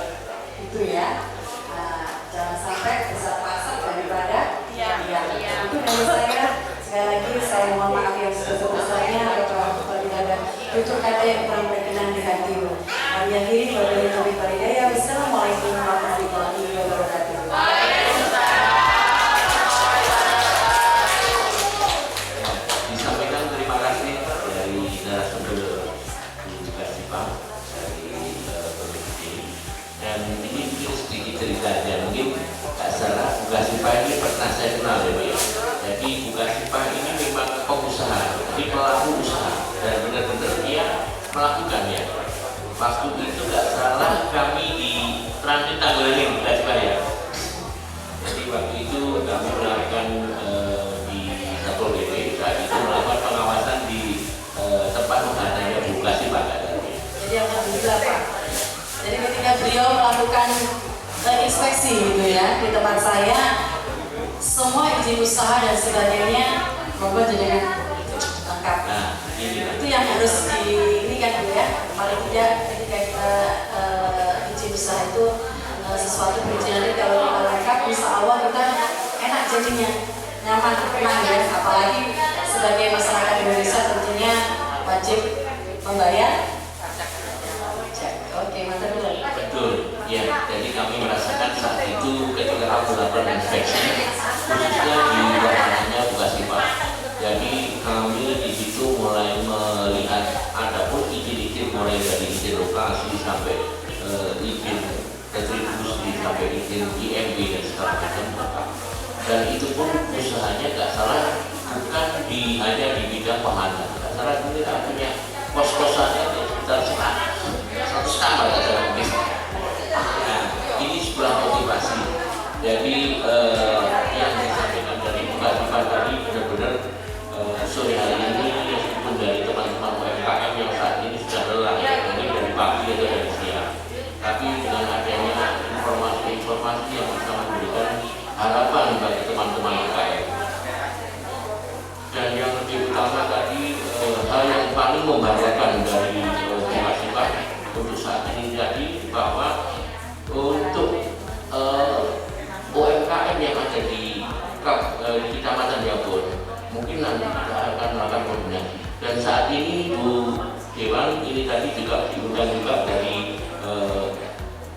S8: itu ya. Nah, jangan sampai besar pasar daripada itu dari saya. Sekali lagi saya mohon maaf yang sebesar-besarnya apabila ada tutur kata yang kurang berkenan di hatimu. Kami akhiri wabillahi taufiq wal hidayah. Wassalamualaikum warahmatullahi wabarakatuh.
S2: Disampaikan terima kasih dari narasumber Bu Kasifah dari PBBD, dan ini mungkin sedikit ceritanya, mungkin nggak salah Bu Kasifah ini pernah saya kenal ya Bu ya. Jadi Bu Kasifah ini memang pengusaha, jadi pelaku usaha, dan benar-benar dia melakukan ya. Waktu itu nggak salah kami di Transit Tanggulangin, Bu Kasifah ya. Jadi waktu itu kami melakukan di Satpol PP, saat itu melakukan pengawasan di tempat usaha Bu Kasifah.
S8: Jadi alhamdulillah Pak. Jadi ketika beliau melakukan inspeksi gitu ya di tempat saya, semua izin usaha dan sebagainya membuat jenengan lengkap.
S2: Nah,
S8: Itu yang harus ini kan Bu ya. Paling tidak ketika kita izin usaha itu sesuatu perizinannya kalau kita lengkap, insya Allah kita enak jadinya, nyaman, tenang ya. Apalagi sebagai masyarakat Indonesia tentunya wajib membayar pajak. Oke, mantap dulu.
S2: betul, ya. Jadi kami merasakan saat itu ketika kami melakukan inspeksi, khususnya di wahananya Bu Kasifah. Jadi kami di situ mulai melihat ada pun izin-izin mulai dari izin lokasi sampai izin retribusi sampai izin IMB dan segala macam. Dan itu pun usahanya nggak salah bukan hanya di bidang wahana. Nggak salah kita punya kos-kosannya sekitar 100 kamar nggak salah mungkin. Nah, ini sebuah motivasi. Jadi yang disampaikan dari Bu Kasifah tadi benar-benar sore hari ini meskipun dari teman-teman UMKM yang saat ini sudah lelah ya, mungkin dari pagi atau dari siang, tapi dengan adanya informasi-informasi yang bisa memberikan harapan bagi teman-teman UMKM. Dan yang lebih utama tadi hal yang paling membanggakan dari Bu Kasifah untuk saat ini jadi bahwa untuk UMKM yang ada di Kecamatan Jabon mungkin nanti kita akan melakukan koordinasi. Dan saat ini Bu Dewan ini tadi juga diundang juga dari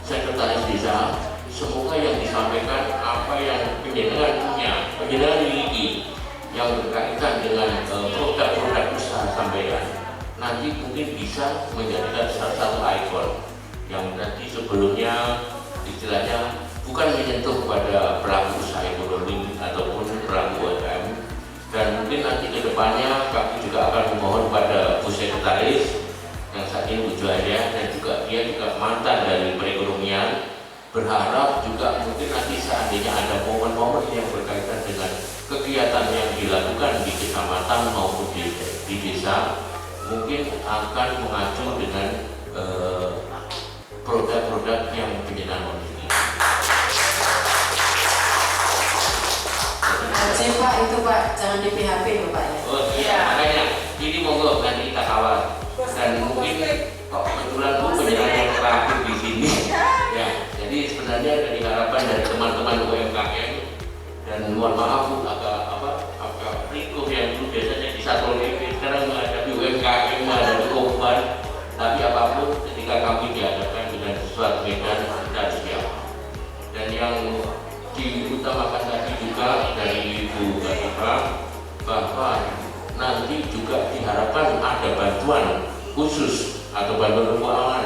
S2: Sekretaris Desa. Semoga yang disampaikan apa yang penjenengan punya, penjenengan miliki yang berkaitan dengan produk-produk usaha sampean nanti mungkin bisa menjadikan salah satu ikon yang nanti sebelumnya istilahnya bukan menyentuh pada pelaku usaha ekonomi ataupun pelaku UMKM. Dan mungkin nanti ke depannya kami juga akan memohon pada Bu Sekretaris yang saat ini Bu Jualia, dan juga dia juga mantan dari perekonomian, berharap juga mungkin nanti seandainya ada momen-momen yang berkaitan dengan kegiatan yang dilakukan di kecamatan maupun di desa, mungkin akan mengacu dengan produk-produk yang penjenengan ini.
S8: Wajib Pak itu Pak, jangan di PHP loh Pak ya.
S2: Oh iya, makanya ini monggo nanti kita kawal. Dan mungkin kok kebetulan Bu penjenengan yang terakhir di sini. Ya, jadi sebenarnya dari harapan dari teman-teman UMKM, dan mohon maaf Bu agak rikuh yang dulu biasanya di Satpol PP sekarang menghadapi UMKM, menghadapi korban. Tapi apapun ketika kami dihadapkan dengan sesuatu medan kita siap. Dan yang diutamakan tadi juga dari Bu Kasifah bahwa nanti juga diharapkan ada bantuan khusus atau bantuan keuangan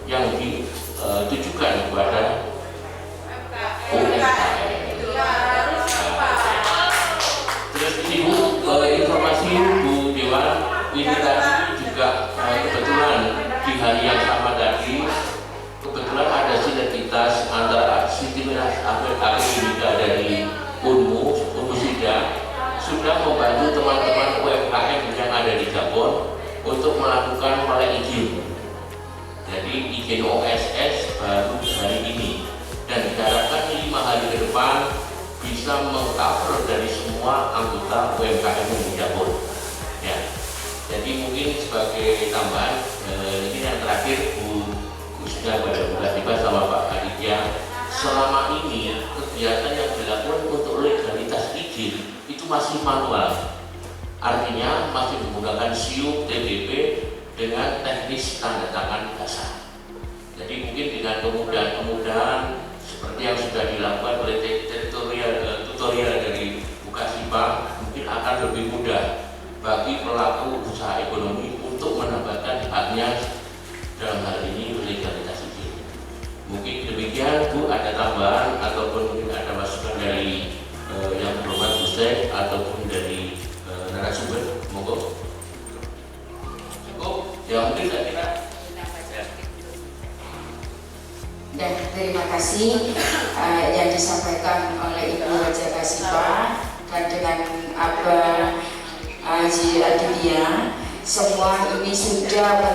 S2: yang ditujukan kepada UMKM. Terus ini Bu, informasi Bu Dewan, ini tadi juga kebetulan di hari yang sama tadi kebetulan ada sinergitas antara aktivitas akademika dari Unmu Sida sudah membantu teman-teman UMKM yang ada di Jabon untuk melakukan izin. Jadi izin OSS baru hari ini, dan diharapkan 5 hari ke depan bisa meng-cover dari semua anggota UMKM yang dicampur. Ya. Jadi mungkin sebagai tambahan, ini yang terakhir khususnya pada Bu Latifah sama Pak Aditya, selama ini kegiatan yang dilakukan untuk legalitas izin itu masih manual. Artinya masih menggunakan SIUP, TBP dengan teknis tanda tangan basah. Jadi mungkin dengan kemudahan seperti yang sudah dilakukan oleh tutorial dari Bukasipa, mungkin akan lebih mudah bagi pelaku usaha ekonomi untuk mendapatkan haknya dalam hal ini legalitas izin. Mungkin demikian Bu, ada tambahan ataupun mungkin ada masukan dari yang berhormat Bu Stek ataupun dari narasumber, monggo. Cukup? Ya mungkin saya kira.
S1: Dan terima kasih yang disampaikan oleh Ibu Haja Kasipa dan dengan Abah Haji Aditya. Semua ini sudah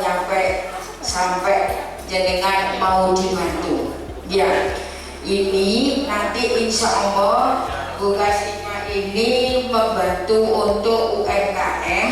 S1: sampai jenengan mau dibantu. Ya, ini nanti insya Allah Bu Kasipa ini membantu untuk UMKM.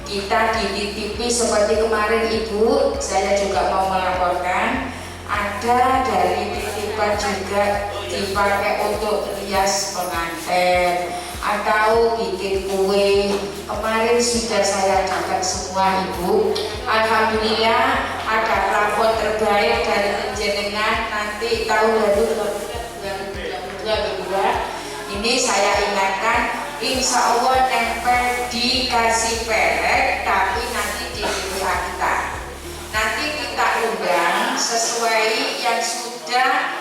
S1: Kita dititipi seperti kemarin Ibu, saya juga mau melaporkan ada dari titipan juga dipakai untuk rias pengantin atau bikin kue. Kemarin sudah saya dapat semua Ibu. Alhamdulillah ada plafon terbaik dari jenengan nanti tahun 2022. Ini saya ingatkan, insya Allah tempel dikasih pelet, tapi nanti di WA kita. Nanti kita undang sesuai yang sudah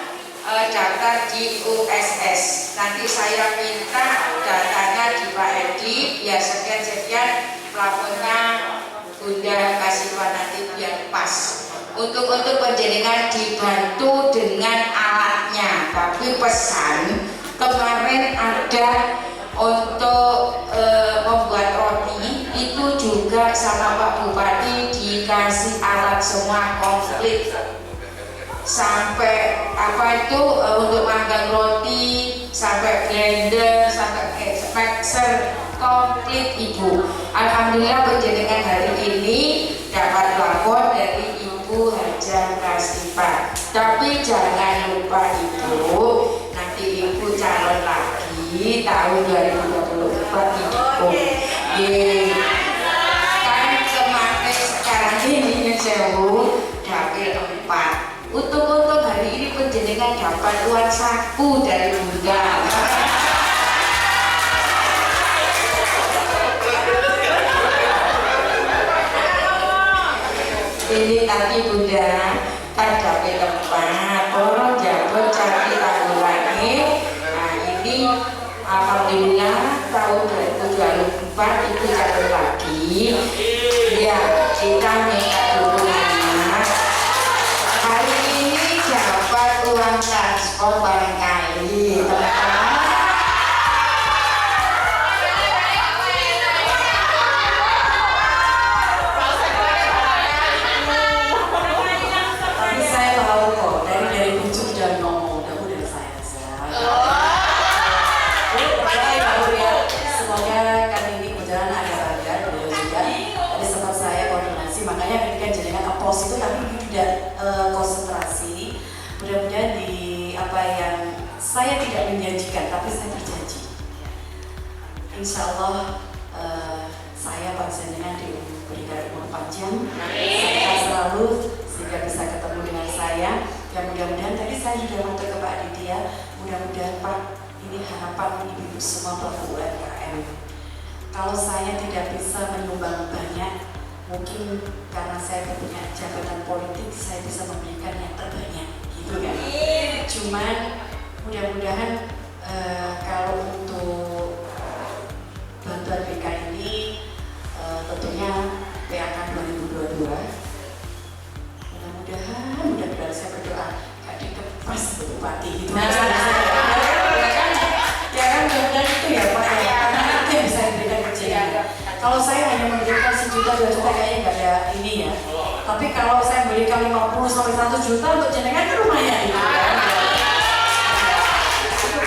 S1: daftar di USS. Nanti saya minta datanya di Pak Edi, biar sekian plafonnya Bunda Kasipa nanti biar pas. Untuk penjenengan dibantu dengan alatnya, tapi pesan kemarin ada untuk membuat roti itu juga sama Pak Bupati dikasih alat semua komplit sampai untuk manggang roti, sampai blender, sampai mixer komplit Ibu. Alhamdulillah penjenengan hari ini dapat lapor dari Ibu Haja Kasipa. Tapi jangan lupa Ibu, nanti Ibu calon lagi tahun 2024 Ibu. Kan semakin sekarang ini sewu dapil 4. Untung hari ini penjenengan dapat uang saku dari Bunda. Ini tadi Bunda kan dapet tempat orang jabut cari tanggulangi. Nah ini alhamdulillah tahun 2024 itu jatuh lagi. Ya kita minta dukungannya. Hari ini dapat uang transport barangkali teman-teman.
S6: Pos itu tapi tidak konsentrasi. Mudah-mudahan di apa yang saya tidak menjanjikan tapi saya berjanji. Insya Allah saya bangsa dengan diberikan umur panjang, saya selalu sehingga bisa ketemu dengan saya. Dan mudah-mudahan tadi saya sudah minta ke Pak Aditya, mudah-mudahan Pak ini harapan ibu-ibu semua pelaku UMKM. Kalau saya tidak bisa menyumbang banyak, mungkin karena saya punya jabatan politik, saya bisa memberikan yang terbanyak, gitu kan? Cuman mudah-mudahan kalau untuk bantuan BK ini tentunya PAK 2022, mudah-mudahan saya berdoa gak dikepas Bupati gitu. Jangan mudah-mudahan itu ya Pak ya, karena itu yang bisa diberikan kerjanya. Kalau saya hanya memberikan 1 juta 2 juta kayaknya nggak ada ini ya. Tapi kalau saya berikan 50 sampai 100 juta untuk jenengan kan lumayan gitu kan. Itu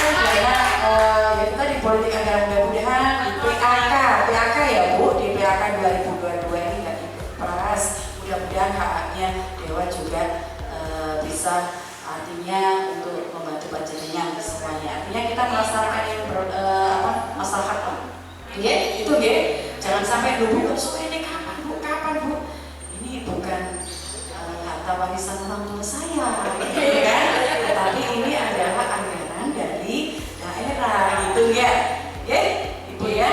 S8: politik anggaran mudah-mudahan di PAK ya Bu, di PAK 2022 ini nggak diperas. Mudah-mudahan hak-haknya Dewa juga bisa artinya untuk membantu panjenengan semuanya. Artinya kita melaksanakan yang maslahat Pak. Ya, itu ya. Jangan sampai dulu supaya ini kapan Bu? Ini bukan harta warisan orang tua saya, gitu kan? Tetapi ini adalah anggaran dari daerah, gitu ya. Ya, Ibu ya.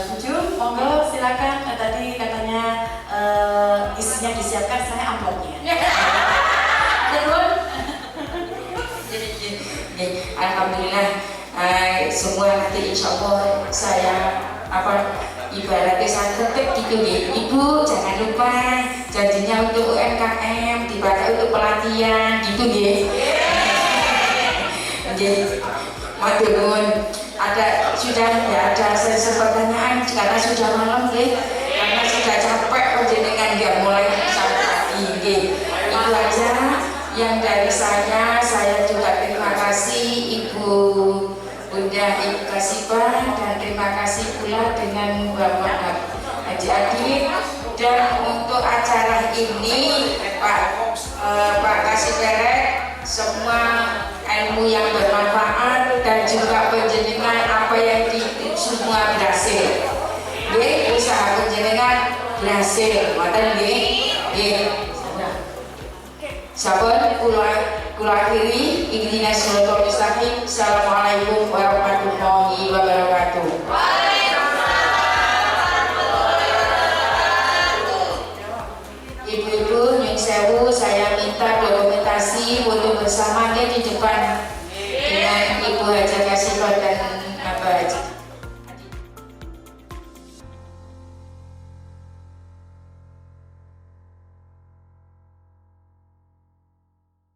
S8: Setuju? Monggo silakan. Tadi katanya isinya disiapkan, saya amplopnya.
S1: Alhamdulillah, semua nanti insya Allah saya ibaratnya saya tetap gitu ya. Ibu jangan lupa janjinya untuk UMKM dipakai untuk pelatihan gitu ya. Jadi matur sudah tidak ada pertanyaan karena sudah malam ya, karena sudah capek panjenengan nggak mulai sampai pagi ya. Itu aja yang dari saya juga terima kasih Ibu Bunda Ibu Kasibah, dan terima kasih pula dengan Bapak Haji Adit. Dan untuk acara ini Pak Kasiberek, semua ilmu yang bermanfaat dan juga penjenengan apa yang semua berhasil. Usaha penjenengan berhasil, mboten nggih. Sampun kula akhiri ihdinas siratal mustaqim. Assalamualaikum warahmatullahi wabarakatuh. Ibu-ibu nyuwun sewu, saya minta dokumentasi foto bersama di depan dengan Ibu Haja Kasibah dan Bapak Haji